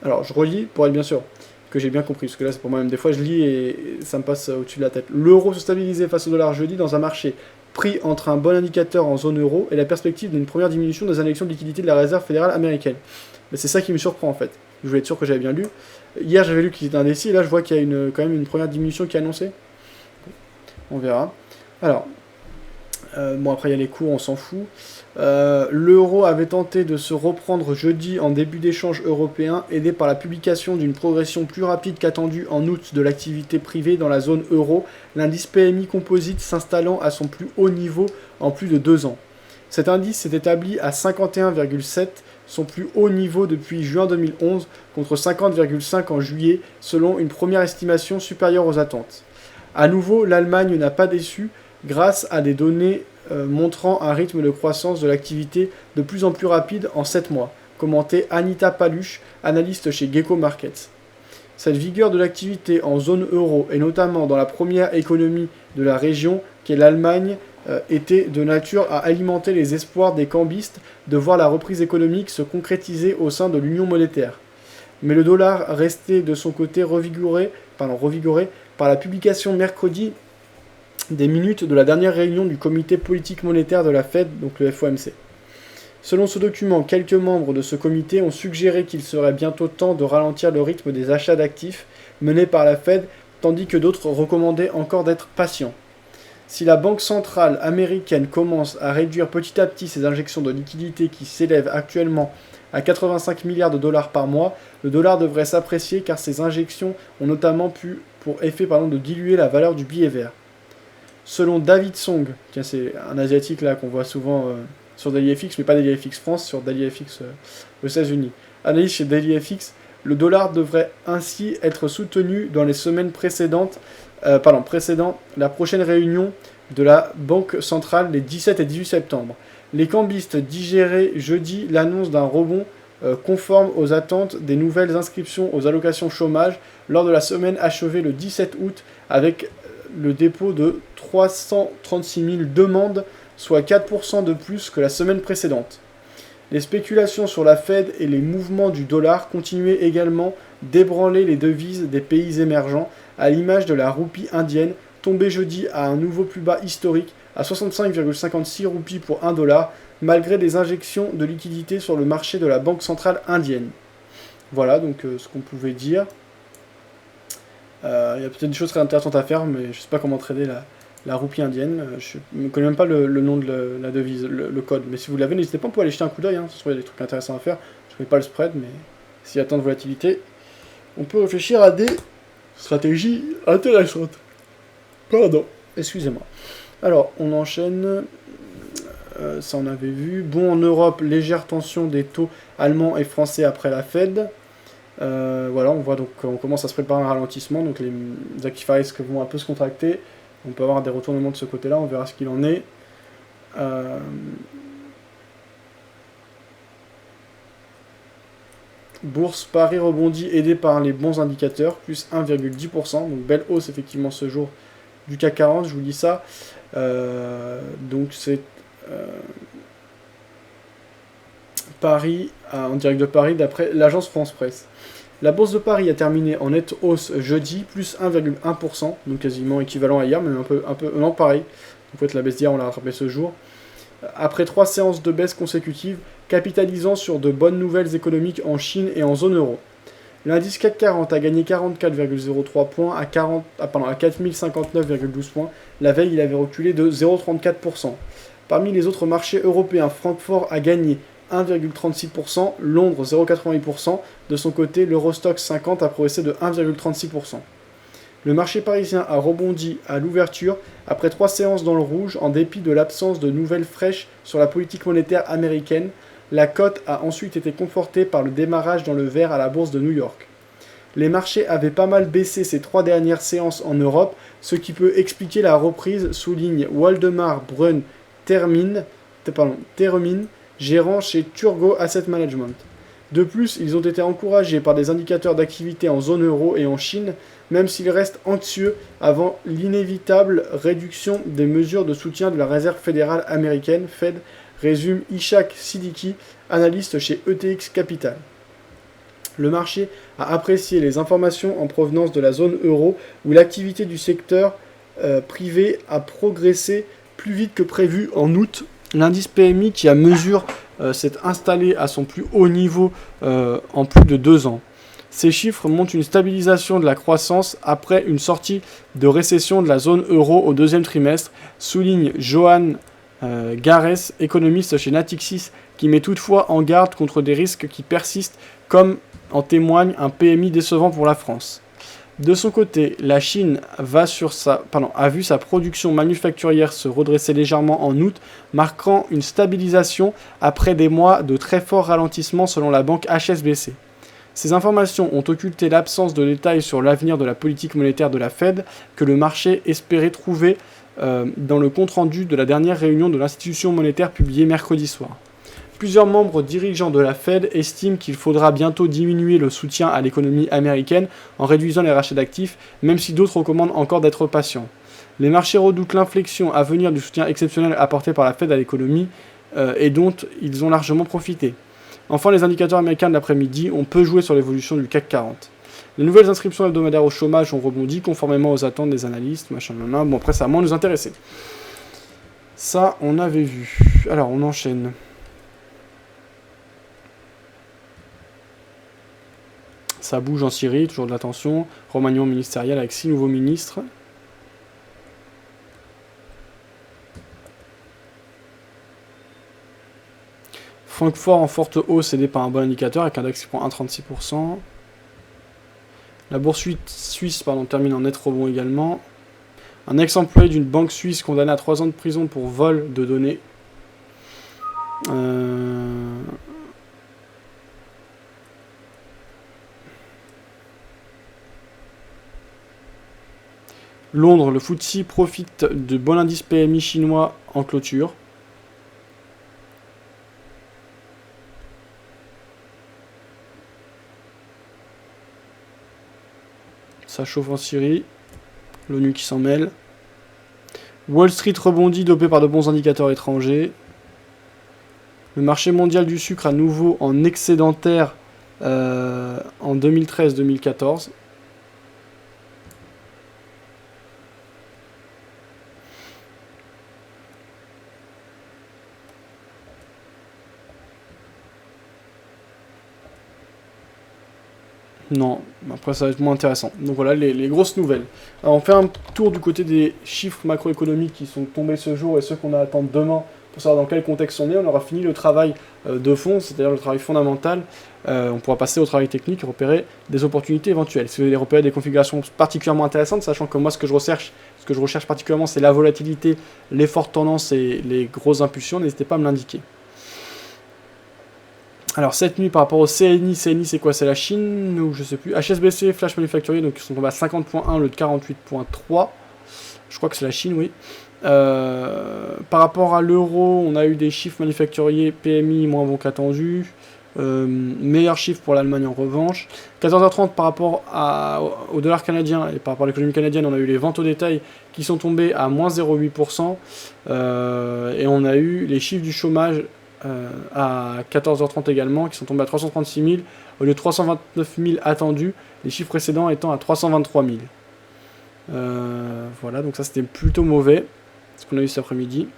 Alors je relis pour être bien sûr que j'ai bien compris, parce que là c'est pour moi-même, des fois je lis et ça me passe au-dessus de la tête. L'euro se stabilisait face au dollar jeudi dans un marché pris entre un bon indicateur en zone euro et la perspective d'une première diminution des injections de liquidité de la Réserve fédérale américaine. Mais c'est ça qui me surprend en fait. Je voulais être sûr que j'avais bien lu. Hier j'avais lu qu'il était indécis, et là je vois qu'il y a quand même une première diminution qui est annoncée. On verra. Alors, bon après il y a les cours, on s'en fout. L'euro avait tenté de se reprendre jeudi en début d'échange européen, aidé par la publication d'une progression plus rapide qu'attendue en août de l'activité privée dans la zone euro, l'indice PMI Composite s'installant à son plus haut niveau en plus de 2 ans. Cet indice s'est établi à 51,7, son plus haut niveau depuis juin 2011, contre 50,5 en juillet, selon une première estimation supérieure aux attentes. À nouveau, l'Allemagne n'a pas déçu, grâce à des données montrant un rythme de croissance de l'activité de plus en plus rapide en 7 mois, commentait Anita Paluch, analyste chez Gecko Markets. Cette vigueur de l'activité en zone euro, et notamment dans la première économie de la région, qu'est l'Allemagne, était de nature à alimenter les espoirs des cambistes de voir la reprise économique se concrétiser au sein de l'union monétaire. Mais le dollar restait de son côté revigoré par la publication mercredi des minutes de la dernière réunion du comité politique monétaire de la Fed, donc le FOMC. Selon ce document, quelques membres de ce comité ont suggéré qu'il serait bientôt temps de ralentir le rythme des achats d'actifs menés par la Fed, tandis que d'autres recommandaient encore d'être patients. Si la Banque centrale américaine commence à réduire petit à petit ses injections de liquidités qui s'élèvent actuellement à 85 milliards de dollars par mois, le dollar devrait s'apprécier car ces injections ont notamment pour effet de diluer la valeur du billet vert. Selon David Song, tiens c'est un asiatique là qu'on voit souvent sur DailyFX, mais pas DailyFX France, sur DailyFX aux États-Unis. Analyse chez DailyFX, le dollar devrait ainsi être soutenu dans les semaines précédant la prochaine réunion de la Banque centrale les 17 et 18 septembre. Les cambistes digéraient jeudi l'annonce d'un rebond conforme aux attentes des nouvelles inscriptions aux allocations chômage lors de la semaine achevée le 17 août avec le dépôt de 336 000 demandes, soit 4% de plus que la semaine précédente. Les spéculations sur la Fed et les mouvements du dollar continuaient également d'ébranler les devises des pays émergents, à l'image de la roupie indienne, tombée jeudi à un nouveau plus bas historique, à 65,56 roupies pour 1 dollar, malgré des injections de liquidités sur le marché de la Banque centrale indienne. Voilà donc ce qu'on pouvait dire. Il y a peut-être des choses très intéressantes à faire, mais je ne sais pas comment trader la roupie indienne. Je ne connais même pas le nom de la devise, le code. Mais si vous l'avez, n'hésitez pas, on peut aller jeter un coup d'œil. Ce serait des trucs intéressants à faire. Je ne connais pas le spread, mais s'il y a tant de volatilité, on peut réfléchir à des stratégies intéressantes. Pardon, excusez-moi. Alors, on enchaîne. Ça, on avait vu. Bon, en Europe, légère tension des taux allemands et français après la Fed. Voilà, on voit donc qu'on commence à se préparer un ralentissement, donc les actifs à risque vont un peu se contracter, on peut avoir des retournements de ce côté-là, on verra ce qu'il en est. Bourse, Paris rebondit aidé par les bons indicateurs, plus 1,10%, donc belle hausse effectivement ce jour du CAC 40, je vous dis ça. Donc c'est Paris, en direct de Paris, d'après l'agence France Presse. La bourse de Paris a terminé en nette hausse jeudi, plus 1,1%, donc quasiment équivalent à hier, mais non pareil. En fait, la baisse d'hier, on l'a rattrapé ce jour. Après 3 séances de baisse consécutives, capitalisant sur de bonnes nouvelles économiques en Chine et en zone euro. L'indice CAC 40 a gagné 44,03 points à 4059,12 points. La veille, il avait reculé de 0,34%. Parmi les autres marchés européens, Francfort a gagné 1,36%, Londres 0,88%. De son côté, l'Eurostoxx 50 a progressé de 1,36%. Le marché parisien a rebondi à l'ouverture après 3 séances dans le rouge en dépit de l'absence de nouvelles fraîches sur la politique monétaire américaine. La cote a ensuite été confortée par le démarrage dans le vert à la bourse de New York. Les marchés avaient pas mal baissé ces 3 dernières séances en Europe, ce qui peut expliquer la reprise, souligne Waldemar Brun-Termin, gérant chez Turgot Asset Management. De plus, ils ont été encouragés par des indicateurs d'activité en zone euro et en Chine, même s'ils restent anxieux avant l'inévitable réduction des mesures de soutien de la Réserve fédérale américaine, Fed, résume Ishaq Siddiqui, analyste chez ETX Capital. Le marché a apprécié les informations en provenance de la zone euro où l'activité du secteur privé a progressé plus vite que prévu en août. L'indice PMI qui à mesure s'est installé à son plus haut niveau en plus de 2 ans. Ces chiffres montrent une stabilisation de la croissance après une sortie de récession de la zone euro au deuxième trimestre, souligne Johan Gares, économiste chez Natixis, qui met toutefois en garde contre des risques qui persistent, comme en témoigne un PMI décevant pour la France. De son côté, la Chine a vu sa production manufacturière se redresser légèrement en août, marquant une stabilisation après des mois de très fort ralentissement selon la banque HSBC. Ces informations ont occulté l'absence de détails sur l'avenir de la politique monétaire de la Fed que le marché espérait trouver dans le compte-rendu de la dernière réunion de l'institution monétaire publiée mercredi soir. Plusieurs membres dirigeants de la Fed estiment qu'il faudra bientôt diminuer le soutien à l'économie américaine en réduisant les rachats d'actifs, même si d'autres recommandent encore d'être patients. Les marchés redoutent l'inflexion à venir du soutien exceptionnel apporté par la Fed à l'économie et dont ils ont largement profité. Enfin, les indicateurs américains de l'après-midi ont peu joué sur l'évolution du CAC 40. Les nouvelles inscriptions hebdomadaires au chômage ont rebondi conformément aux attentes des analystes, Bon, après, ça va moins nous intéresser. Ça, on avait vu. Alors, on enchaîne. Ça bouge en Syrie, toujours de la tension. Remaniement ministériel avec 6 nouveaux ministres. Francfort en forte hausse aidé par un bon indicateur avec un index qui prend 1,36%. La bourse suisse termine en net rebond également. Un ex-employé d'une banque suisse condamné à 3 ans de prison pour vol de données. Londres, le FTSE profite de bon indice PMI chinois en clôture. Ça chauffe en Syrie. L'ONU qui s'en mêle. Wall Street rebondit, dopé par de bons indicateurs étrangers. Le marché mondial du sucre à nouveau en excédentaire en 2013-2014. Non, après ça va être moins intéressant. Donc voilà les grosses nouvelles. Alors on fait un tour du côté des chiffres macroéconomiques qui sont tombés ce jour et ceux qu'on a à attendre demain pour savoir dans quel contexte on est. On aura fini le travail de fond, c'est-à-dire le travail fondamental. On pourra passer au travail technique et repérer des opportunités éventuelles. Si vous voulez repérer des configurations particulièrement intéressantes, sachant que moi ce que je recherche particulièrement c'est la volatilité, les fortes tendances et les grosses impulsions, n'hésitez pas à me l'indiquer. Alors cette nuit par rapport au CNI c'est quoi? C'est la Chine ou je sais plus. HSBC, Flash Manufacturier, donc ils sont tombés à 50.1 au lieu de 48.3. Je crois que c'est la Chine, oui. Par rapport à l'euro, on a eu des chiffres manufacturiers PMI moins bons qu'attendus. Meilleur chiffre pour l'Allemagne en revanche. 14h30 par rapport au dollar canadien et par rapport à l'économie canadienne, on a eu les ventes au détail qui sont tombées à moins 0,8%. Et on a eu les chiffres du chômage à 14h30 également, qui sont tombés à 336 000 au lieu de 329 000 attendus, les chiffres précédents étant à 323 000. Voilà, donc ça c'était plutôt mauvais, ce qu'on a eu cet après-midi.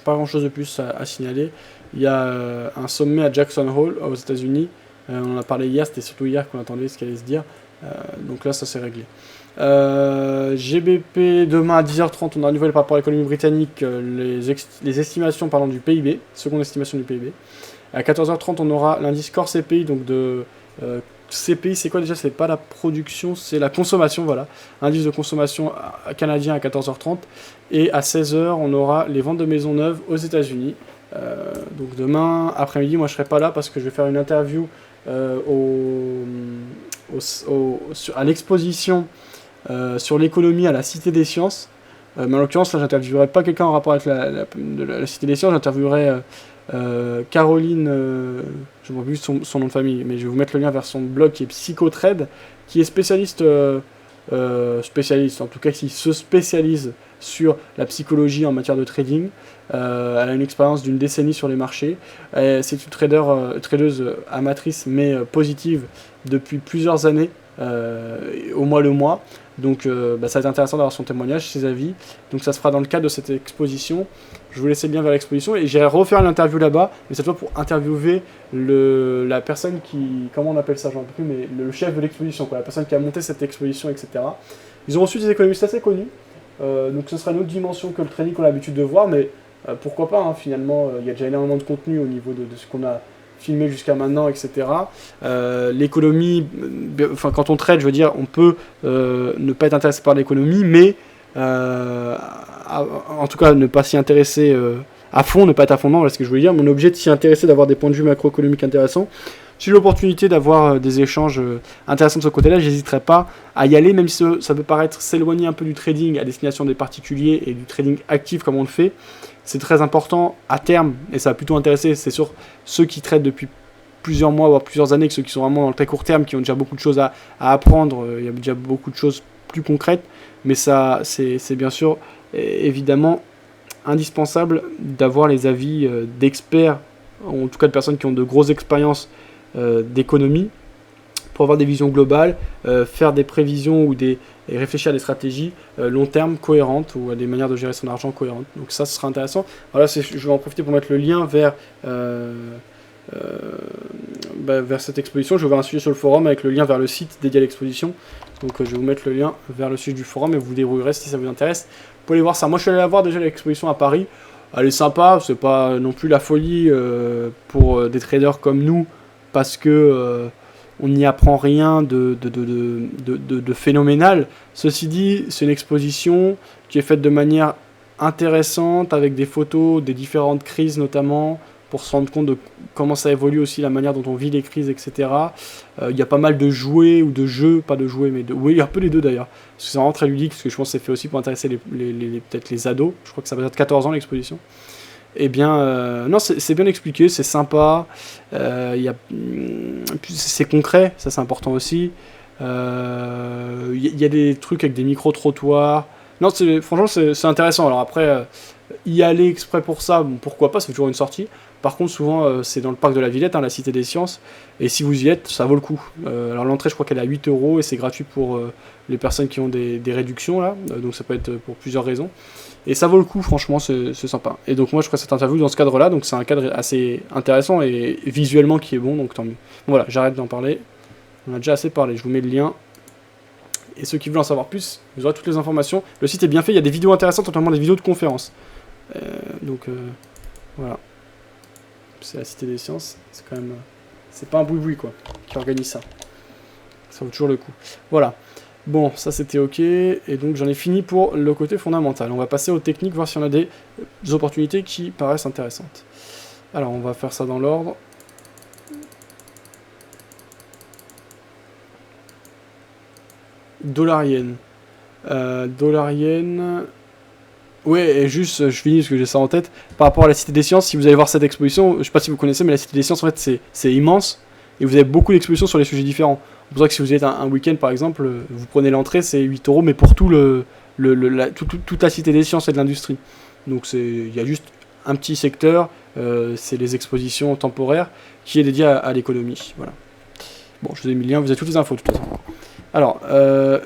Pas grand chose de plus à signaler. Il y a un sommet à Jackson Hole aux États-Unis. On en a parlé hier, c'était surtout hier qu'on attendait ce qu'elle allait se dire. Donc là, ça s'est réglé. GBP, demain à 10h30, on a une nouvelle par rapport à l'économie britannique, les estimations du PIB, seconde estimation du PIB. À 14h30, on aura l'indice Core CPI, donc de CPI, c'est quoi déjà? C'est pas la production, c'est la consommation, voilà. Indice de consommation canadien à 14h30. Et à 16h, on aura les ventes de maisons neuves aux États-Unis. Donc demain après-midi, moi je serai pas là parce que je vais faire une interview à l'exposition sur l'économie à la Cité des Sciences. Mais en l'occurrence, là, j'interviewerai pas quelqu'un en rapport avec la Cité des Sciences, j'interviewerai Caroline, je ne me rappelle plus son nom de famille, mais je vais vous mettre le lien vers son blog qui est Psychotrade, qui est spécialiste, en tout cas qui se spécialise sur la psychologie en matière de trading. Elle a une expérience d'une décennie sur les marchés. C'est une tradeuse amatrice mais positive depuis plusieurs années, au mois le mois. Donc ça va être intéressant d'avoir son témoignage, ses avis. Donc ça se fera dans le cadre de cette exposition. Je vous laisser le lien vers l'exposition et j'irai refaire l'interview là-bas, mais cette fois pour interviewer la personne qui, comment on appelle ça, j'en sais plus, mais le chef de l'exposition, quoi, la personne qui a monté cette exposition, etc. Ils ont reçu des économistes assez connus, donc ce sera une autre dimension que le trading qu'on a l'habitude de voir, mais pourquoi pas, hein, finalement, il y a déjà énormément de contenu au niveau de ce qu'on a filmé jusqu'à maintenant, etc. L'économie, enfin quand on trade, je veux dire, on peut ne pas être intéressé par l'économie, mais en tout cas ne pas s'y intéresser à fond, ne pas être à fond, non, c'est ce que je voulais dire, mais on est obligé de s'y intéresser, d'avoir des points de vue macroéconomiques intéressants. Si j'ai l'opportunité d'avoir des échanges intéressants de ce côté-là, j'hésiterai pas à y aller, même si ça peut paraître s'éloigner un peu du trading à destination des particuliers et du trading actif comme on le fait. C'est très important à terme, et ça va plutôt intéresser, c'est sûr, ceux qui traitent depuis plusieurs mois, voire plusieurs années, que ceux qui sont vraiment dans le très court terme, qui ont déjà beaucoup de choses à apprendre, il y a déjà beaucoup de choses plus concrètes, mais ça, c'est bien sûr, évidemment, indispensable d'avoir les avis d'experts, en tout cas de personnes qui ont de grosses expériences d'économie, pour avoir des visions globales, faire des prévisions et réfléchir à des stratégies long terme cohérentes ou à des manières de gérer son argent cohérentes. Donc ça, ce sera intéressant. Voilà, je vais en profiter pour mettre le lien vers cette exposition. Je vais ouvrir un sujet sur le forum avec le lien vers le site dédié à l'exposition. Donc je vais vous mettre le lien vers le sujet du forum et vous débrouillerez si ça vous intéresse. Vous pouvez aller voir ça. Moi, je suis allé la voir déjà, l'exposition à Paris. Elle est sympa, c'est pas non plus la folie pour des traders comme nous, parce que on n'y apprend rien de phénoménal. Ceci dit, c'est une exposition qui est faite de manière intéressante, avec des photos des différentes crises notamment, pour se rendre compte de comment ça évolue aussi, la manière dont on vit les crises, etc. Il y a pas mal de jouets ou de jeux, pas de jouets, mais oui, il y a un peu les deux d'ailleurs. Parce que c'est vraiment très ludique, parce que je pense que c'est fait aussi pour intéresser peut-être les ados. Je crois que ça va être 14 ans l'exposition. Eh bien, non, c'est bien expliqué, c'est sympa, c'est concret, ça c'est important aussi. Il y a des trucs avec des micro-trottoirs. Non, franchement, c'est intéressant. Alors après, y aller exprès pour ça, bon, pourquoi pas, c'est toujours une sortie. Par contre, souvent, c'est dans le parc de la Villette, hein, la Cité des Sciences, et si vous y êtes, ça vaut le coup. Alors l'entrée, je crois qu'elle est à 8 € et c'est gratuit pour les personnes qui ont des réductions, là, donc ça peut être pour plusieurs raisons. Et ça vaut le coup, franchement, c'est sympa. Et donc moi, je ferai cette interview dans ce cadre-là, donc c'est un cadre assez intéressant et visuellement qui est bon, donc tant mieux. Bon, voilà, j'arrête d'en parler. On a déjà assez parlé, je vous mets le lien. Et ceux qui veulent en savoir plus, vous aurez toutes les informations. Le site est bien fait, il y a des vidéos intéressantes, notamment des vidéos de conférences. Voilà. C'est la Cité des Sciences, c'est quand même... C'est pas un boui-boui, quoi, qui organise ça. Ça vaut toujours le coup. Voilà. Bon, ça c'était ok, et donc j'en ai fini pour le côté fondamental. On va passer aux techniques, voir si on a des opportunités qui paraissent intéressantes. Alors, on va faire ça dans l'ordre. Dollar-yen. Dollar-yen... Ouais, et juste, je finis parce que j'ai ça en tête. Par rapport à la Cité des Sciences, si vous allez voir cette exposition, je sais pas si vous connaissez, mais la Cité des Sciences, en fait, c'est immense. Et vous avez beaucoup d'expositions sur les sujets différents. C'est pour ça que si vous êtes un week-end, par exemple, vous prenez l'entrée, c'est 8 €, mais pour toute la Cité des Sciences et de l'industrie. Donc il y a juste un petit secteur, c'est les expositions temporaires, qui est dédié à l'économie. Voilà. Bon, je vous ai mis le lien, vous avez toutes les infos de toute façon. Alors,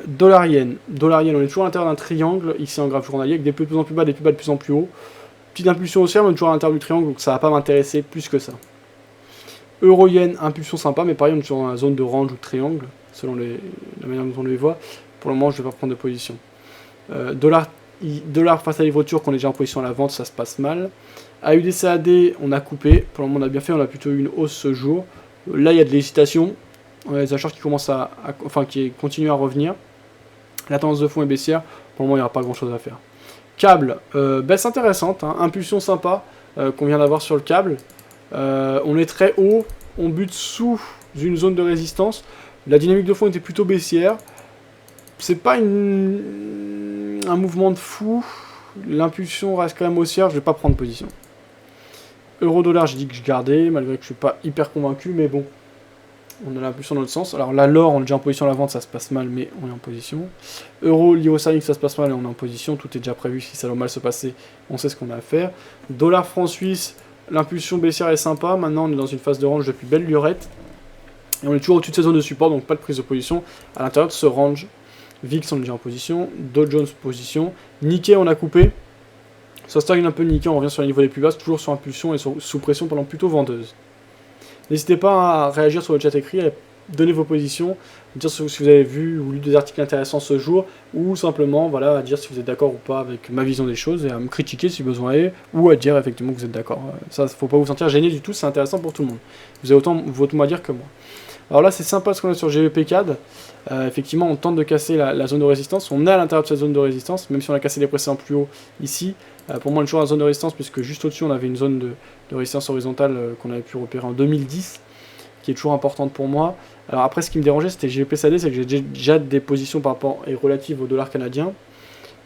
dollar-yen. Dollar-yen, on est toujours à l'intérieur d'un triangle, ici en graphe journalier, avec des plus en plus bas, des plus bas de plus en plus haut. Petite impulsion haussière, mais on est toujours à l'intérieur du triangle, donc ça va pas m'intéresser plus que ça. Euro-yen, impulsion sympa, mais pareil, on est toujours dans la zone de range ou de triangle, selon la manière dont on les voit. Pour le moment, je ne vais pas prendre de position. Dollar face à livre turc, on est déjà en position à la vente, ça se passe mal. AUD-CAD, on a coupé. Pour le moment, on a bien fait, on a plutôt eu une hausse ce jour. Là, il y a de l'hésitation. On a des acheteurs qui commencent qui continuent à revenir. La tendance de fond est baissière. Pour le moment, il n'y aura pas grand-chose à faire. Câble, baisse intéressante, hein, impulsion sympa qu'on vient d'avoir sur le câble. On est très haut, on bute sous une zone de résistance. La dynamique de fond était plutôt baissière. C'est pas un mouvement de fou. L'impulsion reste quand même haussière, je vais pas prendre position. Euro-dollar, j'ai dit que je gardais, malgré que je suis pas hyper convaincu, mais bon, on a l'impulsion dans l'autre sens. Alors là, l'or, on est déjà en position à la vente, ça se passe mal, mais on est en position. Euro, livre sterling, ça se passe mal, et on est en position. Tout est déjà prévu, si ça doit mal se passer, on sait ce qu'on a à faire. Dollar, franc suisse, l'impulsion baissière est sympa. Maintenant, on est dans une phase de range depuis belle lurette. Et on est toujours au-dessus de cette zone de support, donc pas de prise de position. À l'intérieur de ce range, VIX, on est déjà en position. Dow Jones, position. Nikkei, on a coupé. Ça stagne un peu Nikkei, on revient sur les niveaux les plus bas, toujours sur impulsion et sous pression pendant plutôt vendeuse. N'hésitez pas à réagir sur le chat écrit, à donner vos positions, dire si vous avez vu ou lu des articles intéressants ce jour, ou simplement voilà, à dire si vous êtes d'accord ou pas avec ma vision des choses, et à me critiquer si besoin est, ou à dire effectivement que vous êtes d'accord. Ça, faut pas vous sentir gêné du tout, c'est intéressant pour tout le monde. Vous avez autant votre mot à dire que moi. Alors là, c'est sympa ce qu'on a sur GBP CAD. Effectivement, on tente de casser la zone de résistance. On est à l'intérieur de cette zone de résistance, même si on a cassé les précédents plus haut ici. Pour moi, on est toujours dans la zone de résistance, puisque juste au-dessus, on avait une zone de résistance horizontale qu'on avait pu repérer en 2010, qui est toujours importante pour moi. Alors après, ce qui me dérangeait, c'était GBP-SAD, c'est que j'ai déjà des positions par rapport et relatives au dollar canadien.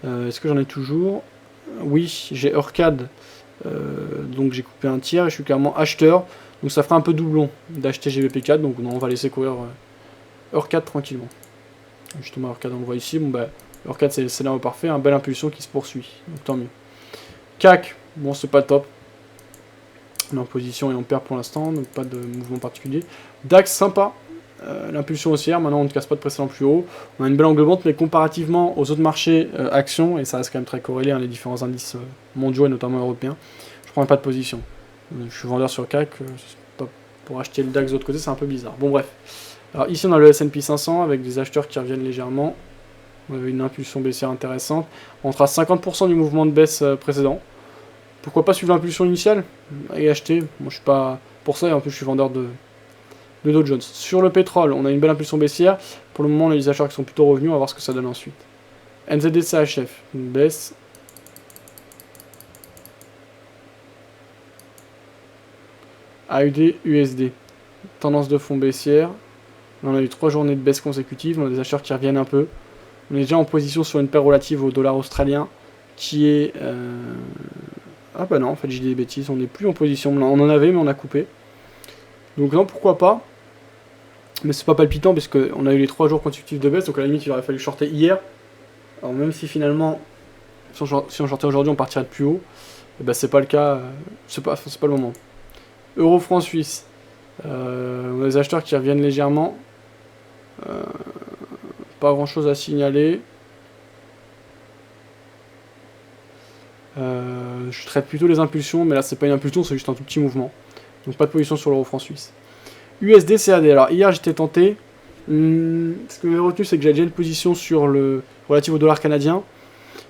Est-ce que j'en ai toujours? Oui, j'ai EURCAD, donc j'ai coupé un tiers, et je suis clairement acheteur. Donc ça fera un peu doublon d'acheter GBP4, donc non, on va laisser courir EURCAD tranquillement. Justement, EURCAD, on le voit ici. Bon, bah, EURCAD, c'est le scénario parfait, une belle impulsion qui se poursuit. Donc tant mieux. CAC, bon, c'est pas top. On est en position et on perd pour l'instant, donc pas de mouvement particulier. DAX, sympa. L'impulsion haussière, maintenant on ne casse pas de précédent plus haut. On a une belle englobante, mais comparativement aux autres marchés actions, et ça reste quand même très corrélé, hein, les différents indices mondiaux et notamment européens, je prends pas de position. Je suis vendeur sur CAC, pas pour acheter le DAX de l'autre côté, c'est un peu bizarre. Bon bref. Alors ici on a le S&P 500 avec des acheteurs qui reviennent légèrement. On avait une impulsion baissière intéressante. On trace 50% du mouvement de baisse précédent. Pourquoi pas suivre l'impulsion initiale et acheter? Moi je suis pas pour ça et en plus je suis vendeur de Dow Jones. Sur le pétrole, on a une belle impulsion baissière. Pour le moment, les acheteurs qui sont plutôt revenus, on va voir ce que ça donne ensuite. NZD CHF, une baisse. AUD USD, tendance de fond baissière. On a eu 3 journées de baisse consécutives. On a des acheteurs qui reviennent un peu. On est déjà en position sur une paire relative au dollar australien qui est... Ah bah non, en fait j'ai dit des bêtises, on n'est plus en position. On en avait mais on a coupé. Donc non, pourquoi pas. Mais c'est pas palpitant parce qu'on a eu les 3 jours consécutifs de baisse, donc à la limite il aurait fallu shorter hier. Alors même si finalement, si on shortait aujourd'hui on partirait de plus haut, et bah c'est pas le cas, c'est pas le moment. Euro franc suisse, on a des acheteurs qui reviennent légèrement. Pas grand chose à signaler. Je traite plutôt les impulsions, mais là c'est pas une impulsion, c'est juste un tout petit mouvement. Donc pas de position sur l'euro franc suisse. USD CAD, alors hier j'étais tenté. Ce que j'ai retenu c'est que j'avais déjà une position sur le relatif au dollar canadien.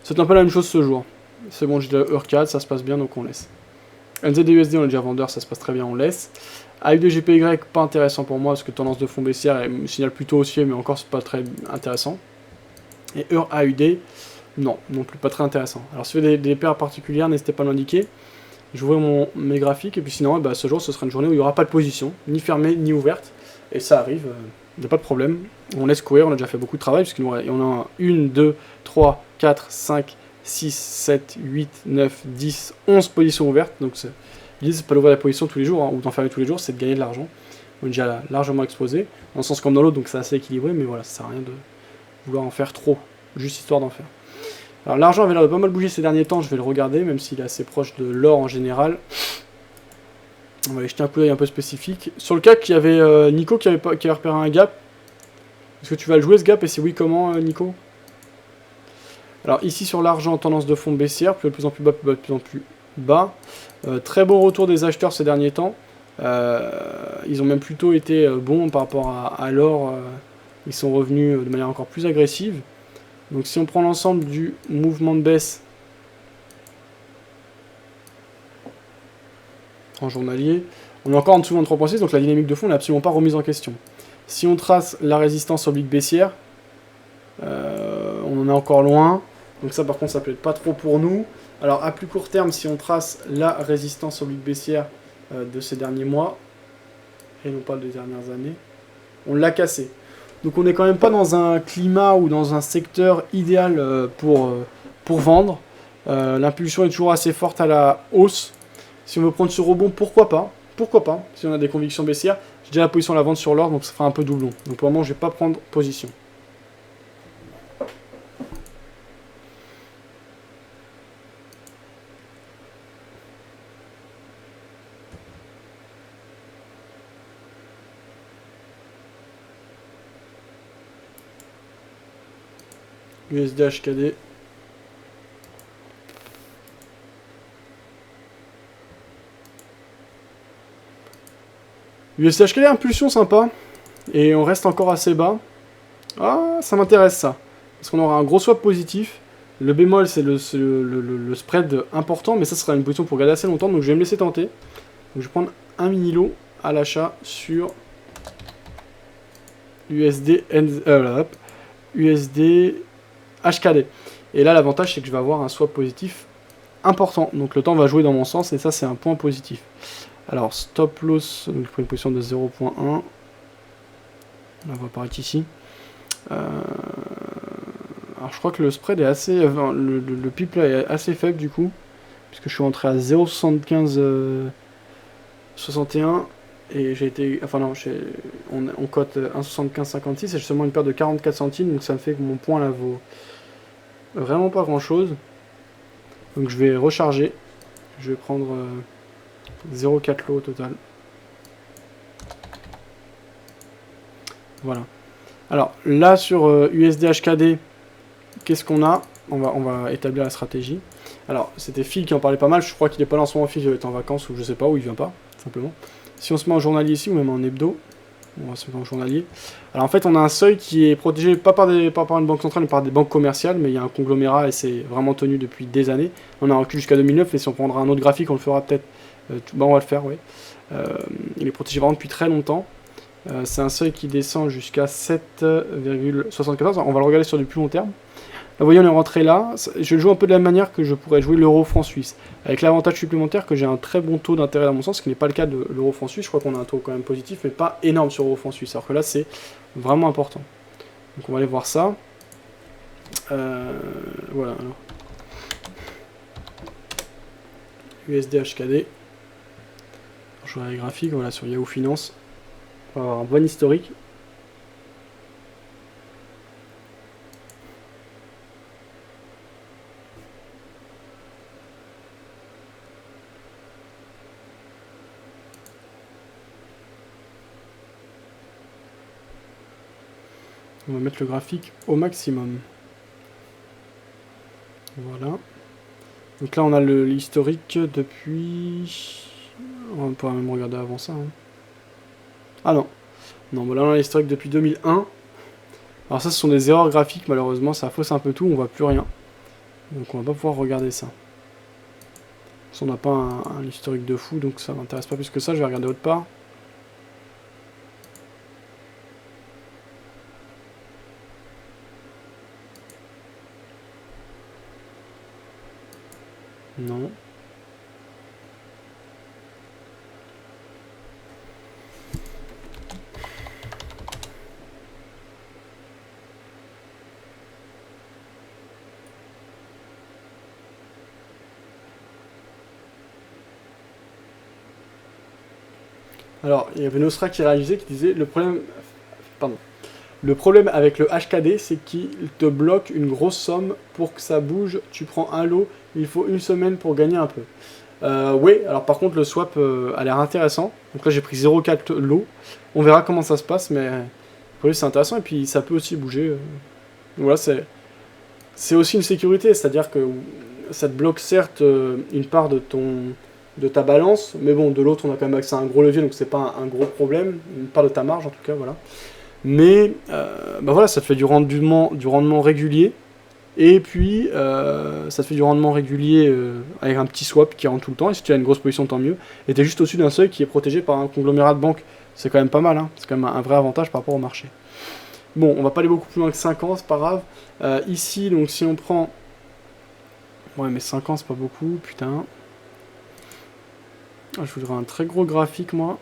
C'est un peu la même chose ce jour. C'est bon, j'ai de EURCAD, ça se passe bien donc on laisse. NZD USD on est déjà vendeur, ça se passe très bien, on laisse. AUD GPY pas intéressant pour moi parce que tendance de fond baissière elle me signale plutôt haussier mais encore c'est pas très intéressant. Et AUD non plus pas très intéressant. Alors si vous avez des paires particulières n'hésitez pas à l'indiquer. Je vais ouvrir mes graphiques et puis sinon bah, ce jour ce sera une journée où il n'y aura pas de position, ni fermée ni ouverte. Et ça arrive, il n'y a pas de problème. On laisse courir, on a déjà fait beaucoup de travail puisqu'on a 1, 2, 3, 4, 5, 6, 7, 8, 9, 10, 11 positions ouvertes. Donc l'idée c'est pas d'ouvrir la position tous les jours, hein, ou d'en fermer tous les jours, c'est de gagner de l'argent. On est déjà largement exposé, dans le sens comme dans l'autre, donc c'est assez équilibré, mais voilà, ça sert à rien de vouloir en faire trop, juste histoire d'en faire. Alors l'argent avait l'air de pas mal bouger ces derniers temps, je vais le regarder, même s'il est assez proche de l'or en général. On va aller jeter un coup d'œil un peu spécifique. Sur le CAC, il y avait Nico qui avait repéré un gap. Est-ce que tu vas le jouer ce gap, et si oui, comment Nico? Alors ici sur l'argent, tendance de fond baissière, plus de plus en plus bas, plus bas, de plus en plus bas. Très bon retour des acheteurs ces derniers temps. Ils ont même plutôt été bons par rapport à l'or. Ils sont revenus de manière encore plus agressive. Donc si on prend l'ensemble du mouvement de baisse en journalier, on est encore en dessous de 23.6, donc la dynamique de fond n'est absolument pas remise en question. Si on trace la résistance oblique baissière, on en est encore loin. Donc ça par contre ça plaît pas trop pour nous. Alors à plus court terme, si on trace la résistance oblique baissière de ces derniers mois, et non pas des dernières années, on l'a cassé. Donc on n'est quand même pas dans un climat ou dans un secteur idéal pour vendre. L'impulsion est toujours assez forte à la hausse. Si on veut prendre ce rebond, pourquoi pas? Pourquoi pas? Si on a des convictions baissières. J'ai déjà la position à la vente sur l'or, donc ça fera un peu doublon. Donc pour le moment, je vais pas prendre position. USD HKD. USD HKD, impulsion sympa. Et on reste encore assez bas. Ah, ça m'intéresse ça. Parce qu'on aura un gros swap positif. Le bémol, c'est le spread important, mais ça sera une position pour garder assez longtemps, donc je vais me laisser tenter. Donc je vais prendre un mini lot à l'achat sur USD HKD. Et là, l'avantage, c'est que je vais avoir un swap positif important. Donc le temps va jouer dans mon sens, et ça, c'est un point positif. Alors, stop loss, donc je prends une position de 0.1. On va apparaître ici. Alors je crois que le spread est assez... Enfin, le pip là est assez faible du coup. Puisque je suis rentré à 0,75 61. Et j'ai été... Enfin non, on cote 1,75,56 et j'ai seulement une perte de 44 centimes. Donc ça me fait que mon point là vaut vraiment pas grand chose. Donc je vais recharger. Je vais prendre 0,4 lots au total. Voilà. Alors là sur USD HKD, qu'est-ce qu'on a? On va établir la stratégie. Alors c'était Phil qui en parlait pas mal, je crois qu'il est pas là en ce moment, Phil il doit être en vacances ou je sais pas, ou il vient pas, simplement. Si on se met en journalier ici, ou même en hebdo, on va se mettre en journalier. Alors en fait on a un seuil qui est protégé pas par une banque centrale mais par des banques commerciales, mais il y a un conglomérat et c'est vraiment tenu depuis des années. On a un recul jusqu'à 2009 et si on prendra un autre graphique on le fera peut-être, on va le faire, oui. Il est protégé vraiment depuis très longtemps. C'est un seuil qui descend jusqu'à 7,74. On va le regarder sur du plus long terme. Là, vous voyez, on est rentré là. Je joue un peu de la même manière que je pourrais jouer l'euro-franc suisse. Avec l'avantage supplémentaire que j'ai un très bon taux d'intérêt dans mon sens, ce qui n'est pas le cas de l'euro-franc suisse. Je crois qu'on a un taux quand même positif, mais pas énorme sur l'euro-franc suisse. Alors que là, c'est vraiment important. Donc on va aller voir ça. Voilà. Alors. USD HKD. Je regarde les graphiques, voilà, sur Yahoo Finance. On va avoir un bon historique. On va mettre le graphique au maximum. Voilà. Donc là on a l'historique depuis... On pourra même regarder avant ça. Hein. Ah non. Non, bon là on a l'historique depuis 2001. Alors ça ce sont des erreurs graphiques malheureusement, ça fausse un peu tout, on voit plus rien. Donc on va pas pouvoir regarder ça. Parce qu'on n'a pas un historique de fou, donc ça m'intéresse pas plus que ça, je vais regarder autre part. Non. Alors, il y avait Nostra qui réalisait, qui disait le problème avec le HKD, c'est qu'il te bloque une grosse somme pour que ça bouge. Tu prends un lot, il faut une semaine pour gagner un peu. Oui, alors par contre, le swap a l'air intéressant. Donc là, j'ai pris 0,4 lots. On verra comment ça se passe, mais pour lui, c'est intéressant. Et puis, ça peut aussi bouger. Voilà, c'est aussi une sécurité, c'est-à-dire que ça te bloque certes une part de ta balance, mais bon, de l'autre, on a quand même accès à un gros levier, donc c'est pas un gros problème, une part de ta marge en tout cas, voilà. Mais bah voilà, ça te fait du rendement régulier, et puis ça te fait du rendement régulier avec un petit swap qui rentre tout le temps, et si tu as une grosse position, tant mieux. Et tu es juste au-dessus d'un seuil qui est protégé par un conglomérat de banques, c'est quand même pas mal, hein. C'est quand même un vrai avantage par rapport au marché. Bon, on va pas aller beaucoup plus loin que 5 ans, c'est pas grave. Ici, donc si on prend... Ouais, mais 5 ans, c'est pas beaucoup, putain. Ah, je voudrais un très gros graphique, moi.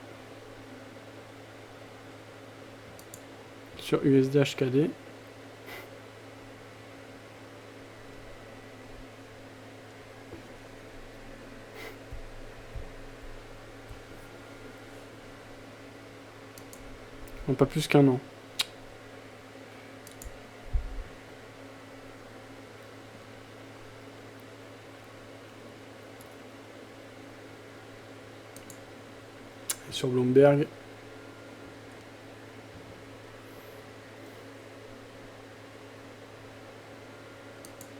Sur USD HKD. Non, pas plus qu'un an. Et sur Bloomberg.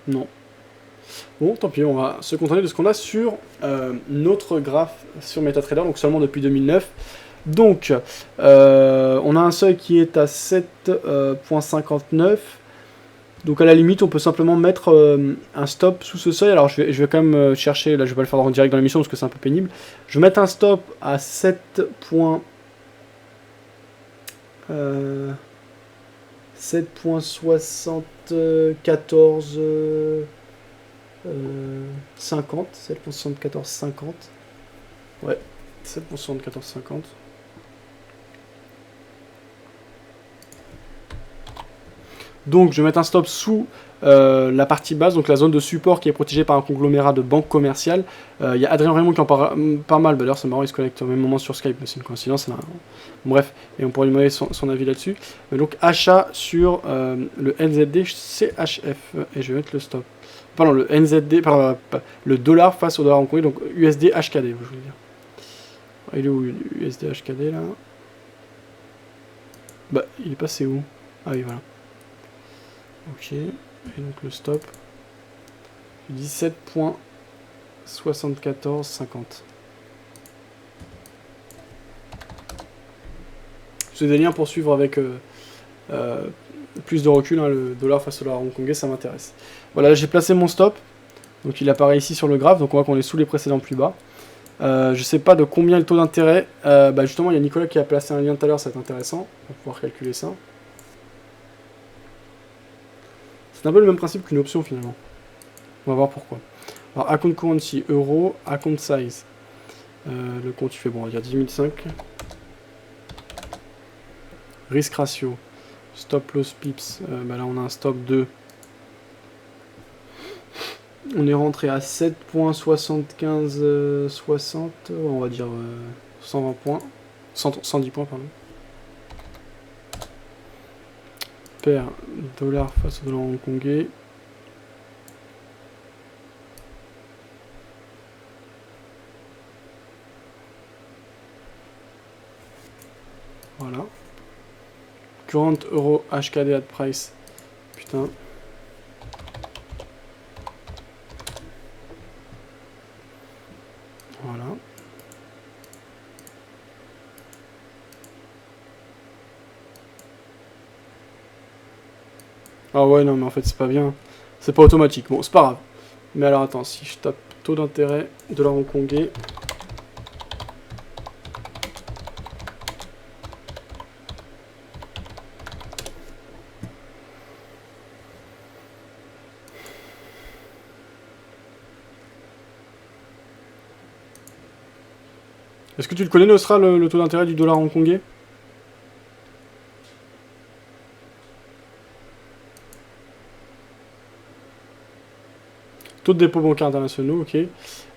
Non. Bon, tant pis, on va se contenter de ce qu'on a sur notre graphe sur MetaTrader, donc seulement depuis 2009. Donc, on a un seuil qui est à 7,59. Donc à la limite, on peut simplement mettre un stop sous ce seuil. Alors je vais quand même chercher, là je vais pas le faire en direct dans l'émission parce que c'est un peu pénible. Je vais mettre un stop à 7,74 50. 7,74 50. Ouais, 7,74 50. Donc je vais mettre un stop sous la partie basse, donc la zone de support qui est protégée par un conglomérat de banques commerciales. Il y a Adrien Raymond qui en parle pas mal, d'ailleurs c'est marrant, il se connecte au même moment sur Skype, mais c'est une coïncidence. Bref, et on pourrait lui demander son avis là-dessus. Mais donc achat sur le NZD CHF, et je vais mettre le stop. Pardon, le NZD, pardon, le dollar face au dollar hongkongais, donc USD HKD, je veux dire. Il est où USD HKD là? Bah, il est passé où? Ah oui, voilà. Ok, et donc le stop 17,7450. C'est des liens pour suivre avec plus de recul, hein, le dollar face au dollar hongkongais, ça m'intéresse. Voilà, j'ai placé mon stop, donc il apparaît ici sur le graphe, donc on voit qu'on est sous les précédents plus bas. Je sais pas de combien est le taux d'intérêt, bah justement il y a Nicolas qui a placé un lien tout à l'heure, ça va être intéressant, on va pouvoir calculer ça. C'est un peu le même principe qu'une option finalement. On va voir pourquoi. Alors, account currency, euro, account size. Le compte, il fait bon, on va dire 10 005. Risk ratio. Stop loss pips. Bah là, on a un stop de. On est rentré à 7,7560. On va dire 120 points. 110 points, pardon. Paire dollar face au dollar hongkongais. Voilà. Current euro HKD at price. Putain. Voilà. Ah ouais, non, mais en fait, c'est pas bien. C'est pas automatique. Bon, c'est pas grave. Mais alors, attends, si je tape taux d'intérêt de la hongkongais. Est-ce que tu le connais, Nostra, le taux d'intérêt du dollar hongkongais? Taux de dépôt bancaire internationaux, ok.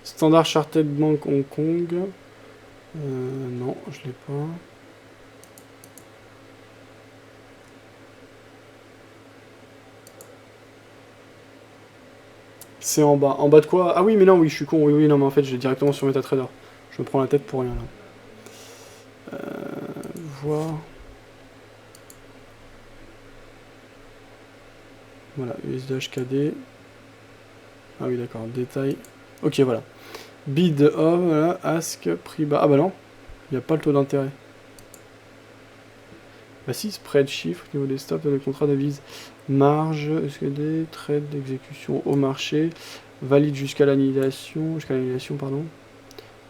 Standard Chartered Bank Hong Kong. Non, je l'ai pas. C'est en bas. En bas de quoi? Ah oui, mais non, oui, je suis con. Oui, oui, non, mais en fait, je vais directement sur MetaTrader. Je me prends la tête pour rien, là. Voir. Voilà, USD HKD. Ah oui, d'accord, détail. Ok, voilà. Bid of, voilà, ask, prix bas. Ah bah non, il n'y a pas le taux d'intérêt. Bah si, spread, chiffre, niveau des stops, le contrat d'avise. Marge, SKD, trade, exécution au marché. Valide jusqu'à l'annulation, pardon.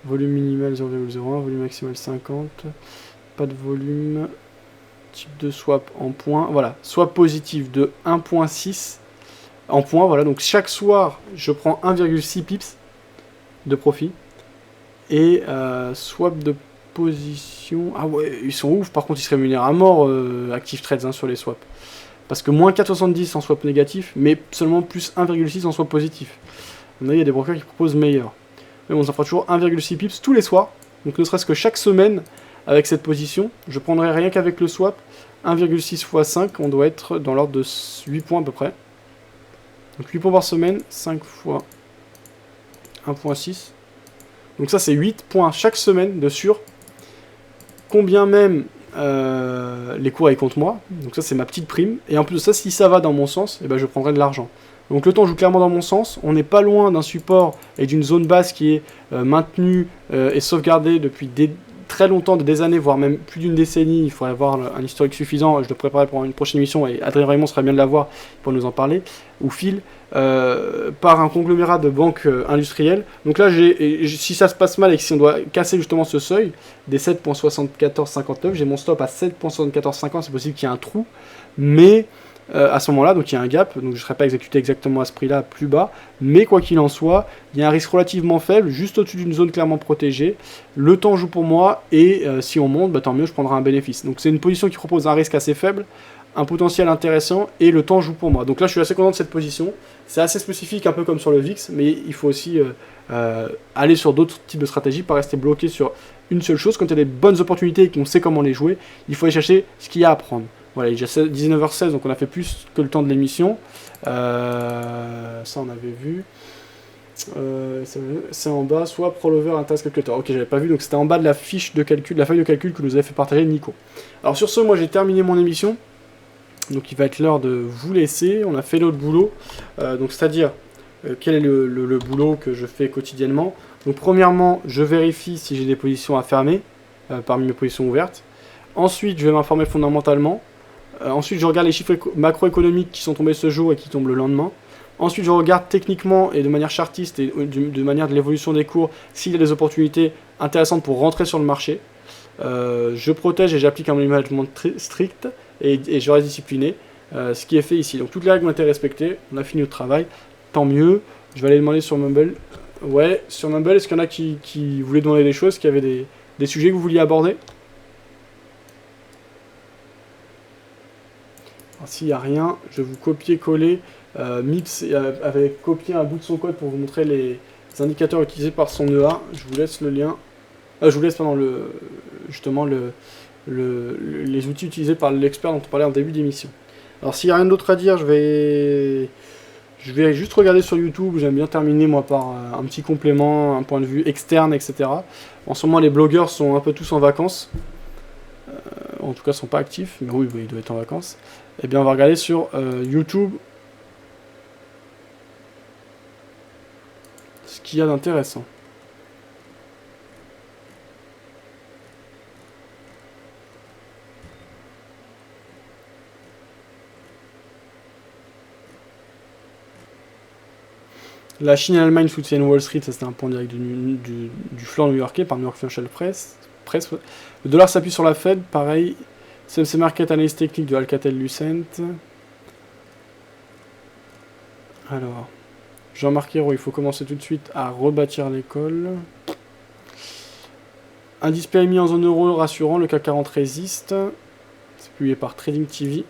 Volume minimal 0,01, volume maximal 50. Pas de volume. Type de swap en points. Voilà, swap positif de 1,6 en points. Voilà, donc chaque soir, je prends 1,6 pips de profit. Et swap de position. Ah ouais, ils sont ouf. Par contre, ils se rémunèrent à mort Active Trades hein, sur les swaps. Parce que moins 4,70 en swap négatif, mais seulement plus 1,6 en swap positif. Là, il y a des brokers qui proposent meilleur. Mais bon, ça fera toujours 1,6 pips tous les soirs. Donc ne serait-ce que chaque semaine, avec cette position. Je prendrai rien qu'avec le swap 1,6 x 5, on doit être dans l'ordre de 8 points à peu près. Donc 8 points par semaine, 5 fois 1,6. Donc ça c'est 8 points chaque semaine de sûr. Combien même les cours aillent contre moi. Donc ça c'est ma petite prime. Et en plus de ça, si ça va dans mon sens, eh ben, je prendrai de l'argent. Donc le temps joue clairement dans mon sens. On n'est pas loin d'un support et d'une zone basse qui est maintenue et sauvegardée depuis très longtemps, des années, voire même plus d'une décennie. Il faudrait avoir un historique suffisant. Je le préparerai pour une prochaine émission et Adrien Raymond serait bien de l'avoir pour nous en parler. Ou Phil, par un conglomérat de banques industrielles. Donc là, si ça se passe mal et que si on doit casser justement ce seuil des 7.7459, j'ai mon stop à 7.7450. C'est possible qu'il y ait un trou, mais à ce moment-là, donc il y a un gap, donc je ne serai pas exécuté exactement à ce prix-là, plus bas, mais quoi qu'il en soit, il y a un risque relativement faible, juste au-dessus d'une zone clairement protégée, le temps joue pour moi, et si on monte, bah, tant mieux, je prendrai un bénéfice. Donc c'est une position qui propose un risque assez faible, un potentiel intéressant, et le temps joue pour moi. Donc là je suis assez content de cette position, c'est assez spécifique, un peu comme sur le VIX, mais il faut aussi aller sur d'autres types de stratégies, pas rester bloqué sur une seule chose. Quand il y a des bonnes opportunités et qu'on sait comment les jouer, il faut aller chercher ce qu'il y a à prendre. Voilà, il est déjà 19h16, donc on a fait plus que le temps de l'émission. Ça, on avait vu. C'est en bas, soit Prolover Interest Calculator. Ok, j'avais pas vu, donc c'était en bas de la fiche de calcul, de la feuille de calcul que nous avait fait partager Nico. Alors sur ce, moi j'ai terminé mon émission. Donc il va être l'heure de vous laisser. On a fait notre boulot. Donc c'est-à-dire, quel est le boulot que je fais quotidiennement. Donc premièrement, je vérifie si j'ai des positions à fermer parmi mes positions ouvertes. Ensuite, je vais m'informer fondamentalement. Ensuite, je regarde les chiffres macroéconomiques qui sont tombés ce jour et qui tombent le lendemain. Ensuite, je regarde techniquement et de manière chartiste et de manière de l'évolution des cours s'il y a des opportunités intéressantes pour rentrer sur le marché. Je protège et j'applique un management strict et je reste discipliné. Ce qui est fait ici. Donc toutes les règles ont été respectées. On a fini le travail. Tant mieux. Je vais aller demander sur Mumble. Ouais, sur Mumble, est-ce qu'il y en a qui voulaient demander des choses, qui avaient des sujets que vous vouliez aborder ? S'il n'y a rien, je vais vous copier-coller. Mips avait copié un bout de son code pour vous montrer les indicateurs utilisés par son EA. Je vous laisse le lien. Je vous laisse pendant justement les outils utilisés par l'expert dont on parlait en début d'émission. Alors s'il n'y a rien d'autre à dire, je vais juste regarder sur YouTube. J'aime bien terminer moi par un petit complément, un point de vue externe, etc. En ce moment, les blogueurs sont un peu tous en vacances. En tout cas, sont pas actifs, mais oui, ils doivent être en vacances. Eh bien, on va regarder sur YouTube ce qu'il y a d'intéressant. La Chine et l'Allemagne soutiennent Wall Street, ça c'était un point direct du flanc new-yorkais par New York Financial Press. Le dollar s'appuie sur la Fed, pareil. CMC Market, analyse technique de Alcatel-Lucent. Alors, Jean-Marc Ayrault, il faut commencer tout de suite à rebâtir l'école. Indice PMI en zone euro rassurant, le CAC 40 résiste. C'est publié par Trading TV.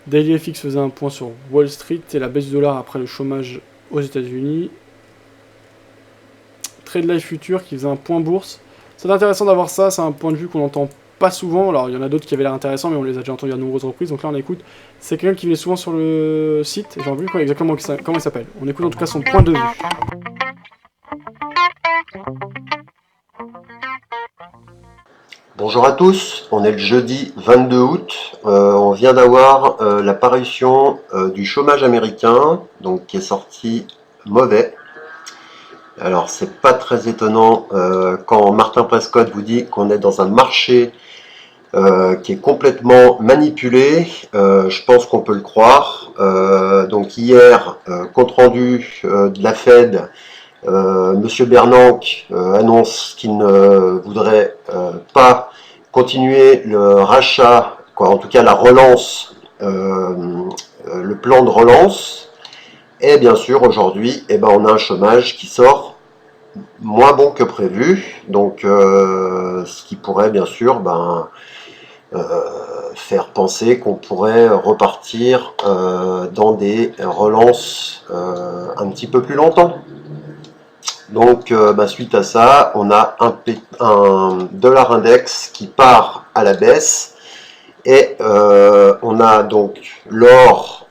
Daily FX faisait un point sur Wall Street et la baisse du dollar après le chômage aux États-Unis. Trade Life Future qui faisait un point bourse. C'est intéressant d'avoir ça, c'est un point de vue qu'on n'entend pas souvent. Alors il y en a d'autres qui avaient l'air intéressants, mais on les a déjà entendus à de nombreuses reprises. Donc là on écoute. C'est quelqu'un qui venait souvent sur le site. J'ai envie exactement comment il s'appelle. On écoute en tout cas son point de vue. Bonjour à tous, on est le jeudi 22 août, on vient d'avoir la parution du chômage américain, donc qui est sorti mauvais. Alors c'est pas très étonnant quand Martin Prescott vous dit qu'on est dans un marché qui est complètement manipulé, je pense qu'on peut le croire. Donc hier, compte rendu de la Fed, Monsieur Bernanke annonce qu'il ne voudrait pas continuer le rachat, en tout cas la relance, le plan de relance. Et bien sûr aujourd'hui, on a un chômage qui sort moins bon que prévu, donc ce qui pourrait bien sûr faire penser qu'on pourrait repartir dans des relances un petit peu plus longtemps. Donc suite à ça, on a un dollar index qui part à la baisse et on a donc l'or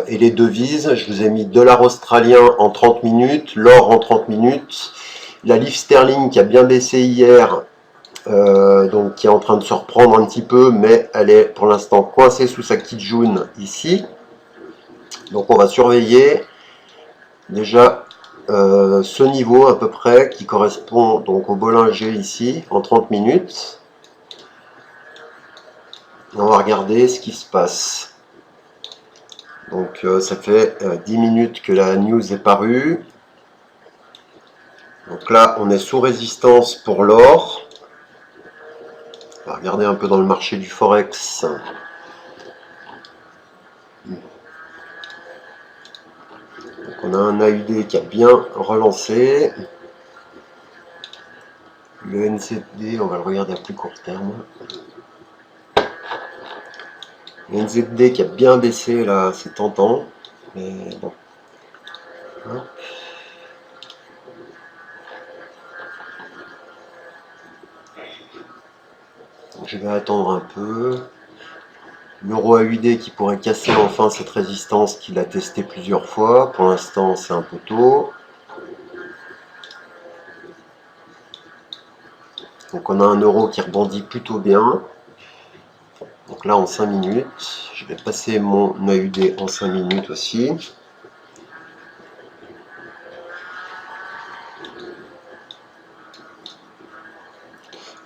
et les devises. Je vous ai mis dollar australien en 30 minutes, l'or en 30 minutes, la livre sterling qui a bien baissé hier, donc qui est en train de se reprendre un petit peu, mais elle est pour l'instant coincée sous sa petite jaune ici. Donc on va surveiller déjà ce niveau à peu près qui correspond donc au Bollinger ici en 30 minutes. Et on va regarder ce qui se passe. Donc ça fait 10 minutes que la news est parue. Donc là on est sous résistance pour l'or. On va regarder un peu dans le marché du Forex. Donc on a un AUD qui a bien relancé. Le NZD, on va le regarder à plus court terme. Le NZD qui a bien baissé là, c'est tentant. Mais bon. Hop. Donc je vais attendre un peu. L'euro AUD qui pourrait casser enfin cette résistance qu'il a testé plusieurs fois. Pour l'instant, c'est un peu tôt. Donc on a un euro qui rebondit plutôt bien. Donc là en 5 minutes, je vais passer mon AUD en 5 minutes aussi.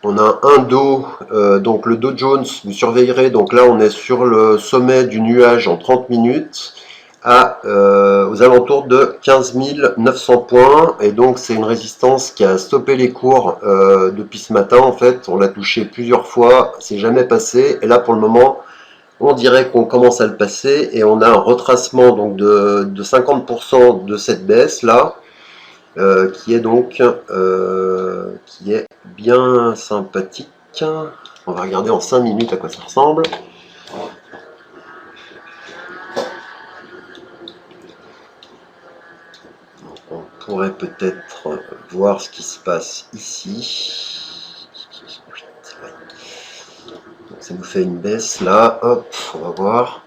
On a un Dow, donc le Dow Jones, vous surveillerez, donc là on est sur le sommet du nuage en 30 minutes, aux alentours de 15 900 points, et donc c'est une résistance qui a stoppé les cours depuis ce matin en fait, on l'a touché plusieurs fois, c'est jamais passé, et là pour le moment, on dirait qu'on commence à le passer, et on a un retracement donc de 50% de cette baisse là, qui est donc qui est bien sympathique. On va regarder en 5 minutes à quoi ça ressemble. Donc on pourrait peut-être voir ce qui se passe ici. Donc ça nous fait une baisse là. Hop, on va voir.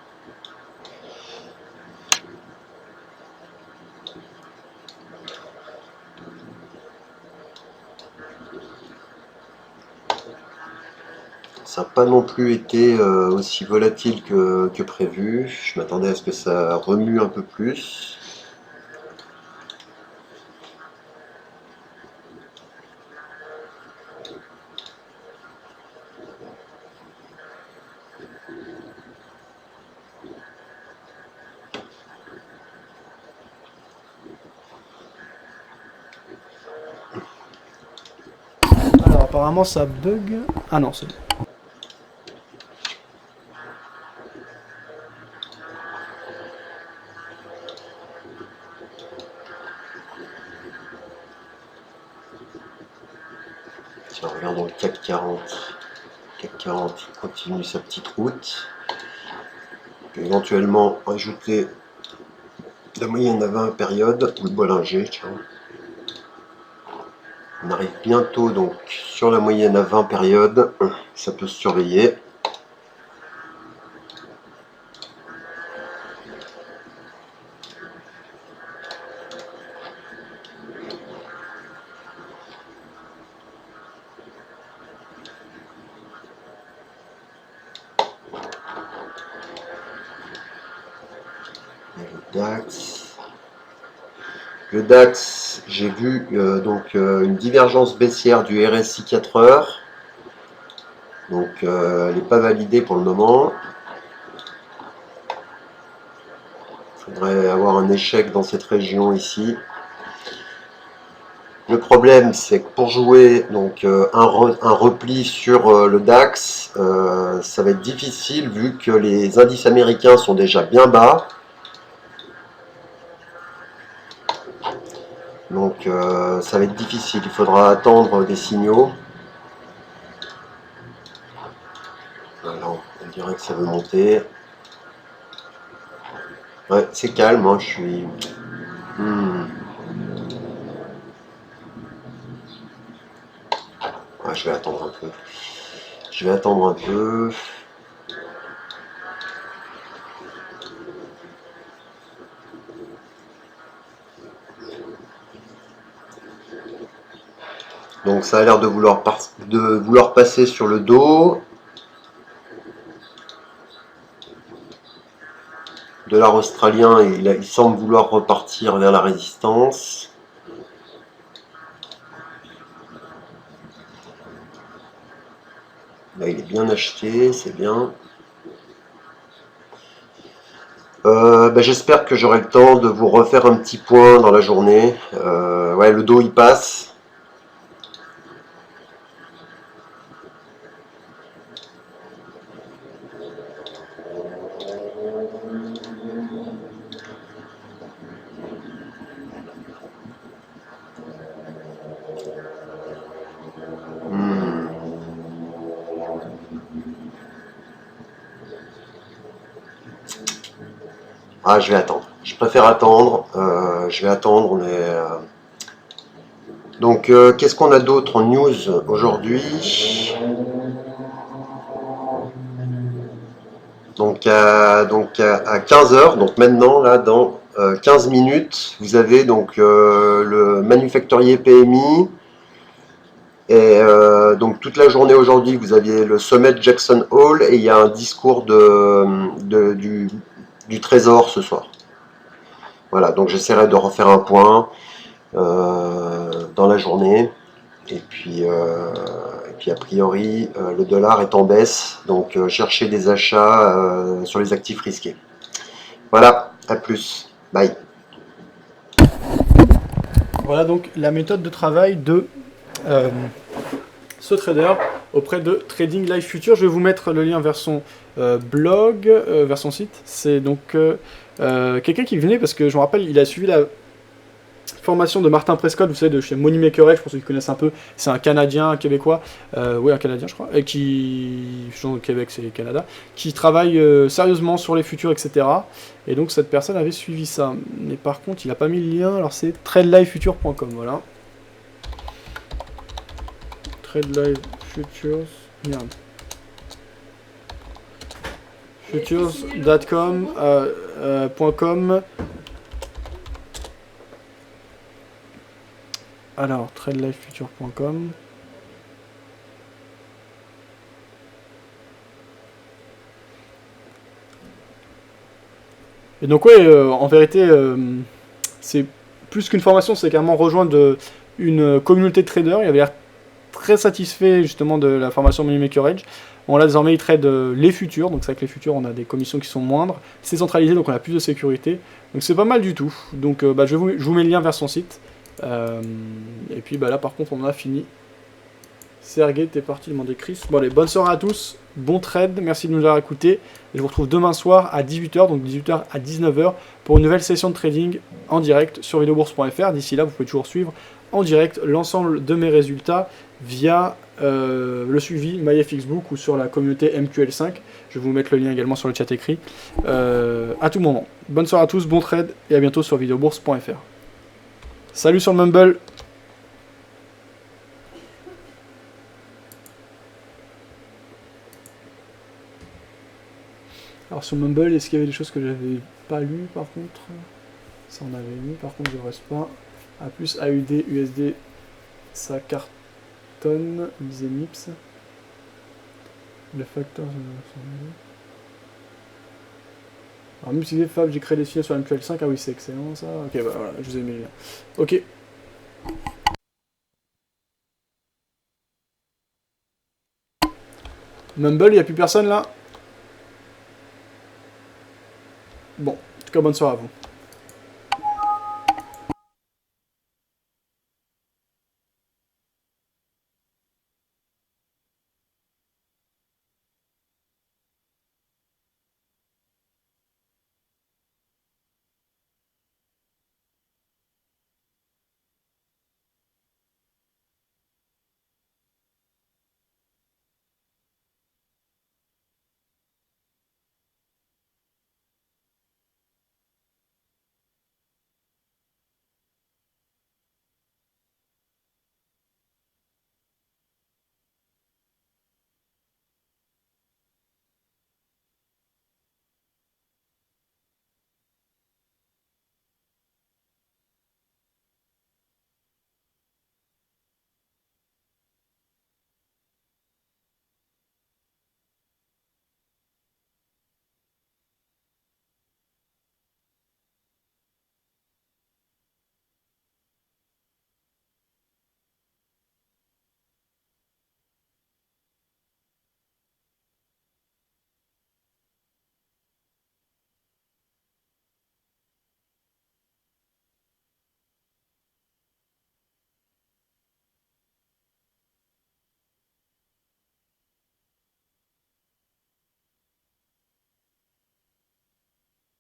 Ça n'a pas non plus été aussi volatile que prévu. Je m'attendais à ce que ça remue un peu plus. Alors apparemment ça bug. Ah non, c'est bon. Tiens, regardons le CAC 40. Le CAC 40 continue sa petite route. On peut éventuellement rajouter la moyenne à 20 périodes, ou le Bollinger, tiens. On arrive bientôt donc sur la moyenne à 20 périodes, ça peut se surveiller. Et le DAX. Le DAX, j'ai vu une divergence baissière du RSI 4 heures. Donc elle n'est pas validée pour le moment. Il faudrait avoir un échec dans cette région ici. Le problème, c'est que pour jouer donc un repli sur le DAX, ça va être difficile vu que les indices américains sont déjà bien bas. Donc ça va être difficile, il faudra attendre des signaux. Voilà, on dirait que ça veut monter. Ouais, c'est calme, hein, je suis... Ouais, je vais attendre un peu. Je vais attendre un peu. Donc ça a l'air de vouloir passer sur le dos. Dollar australien, il semble vouloir repartir vers la résistance. Là, il est bien acheté, c'est bien. J'espère que j'aurai le temps de vous refaire un petit point dans la journée. Ouais, le dos, il passe. Ah, je vais attendre. Je préfère attendre. Je vais attendre, mais... Donc, qu'est-ce qu'on a d'autre en news aujourd'hui? Donc, à 15 heures, donc maintenant, là, dans 15 minutes, vous avez donc le manufacturier PMI. Et donc, toute la journée aujourd'hui, vous aviez le sommet de Jackson Hole et il y a un discours du Trésor ce soir. Voilà, donc j'essaierai de refaire un point dans la journée. Et puis a priori, le dollar est en baisse, donc cherchez des achats sur les actifs risqués. Voilà, à plus. Bye. Voilà donc la méthode de travail de ce trader auprès de Trading Live Future. Je vais vous mettre le lien vers son blog, vers son site. C'est donc quelqu'un qui venait parce que je me rappelle, il a suivi la formation de Martin Prescott, vous savez, de chez Moneymaker Edge, pour ceux qui connaissent un peu. C'est un Canadien, un Québécois, oui, un Canadien, je crois, et qui, je pense que le Québec, c'est le Canada, qui travaille sérieusement sur les futurs, etc. Et donc, cette personne avait suivi ça. Mais par contre, il n'a pas mis le lien, alors c'est tradelivefuture.com, voilà. Tradelivefutures, merde. Futures.com, .com. Alors, tradelivefuture.com. Et donc ouais, en vérité, c'est plus qu'une formation, c'est carrément rejoindre une communauté de traders. Il avait l'air très satisfait justement de la formation Moneymaker Edge. Bon là désormais il trade les futurs, donc c'est vrai que les futurs on a des commissions qui sont moindres, c'est centralisé donc on a plus de sécurité, donc c'est pas mal du tout. Donc je vous mets le lien vers son site. Et puis là par contre on en a fini. Sergei, t'es parti demander Chris. Bon allez, bonne soirée à tous, bon trade, merci de nous avoir écoutés. Et je vous retrouve demain soir à 18h, donc 18h à 19h, pour une nouvelle session de trading en direct sur videobourse.fr. D'ici là, vous pouvez toujours suivre en direct l'ensemble de mes résultats via le suivi MyFXBook ou sur la communauté MQL5. Je vais vous mettre le lien également sur le chat écrit à tout moment. Bonne soirée à tous, bon trade et à bientôt sur videobourse.fr. Salut sur le Mumble. Alors sur Mumble, est-ce qu'il y avait des choses que j'avais pas lues par contre? Ça on avait mis, par contre je reste pas. A plus AUD, USD, ça cartonne, Xenips. Le facteur. Alors même si Fab, j'ai créé des fichiers sur MQL5, ah oui c'est excellent ça. Ok bah voilà, je vous ai mis le lien. Ok. Mumble, il n'y a plus personne là? Bon, en tout cas bonne soirée à vous.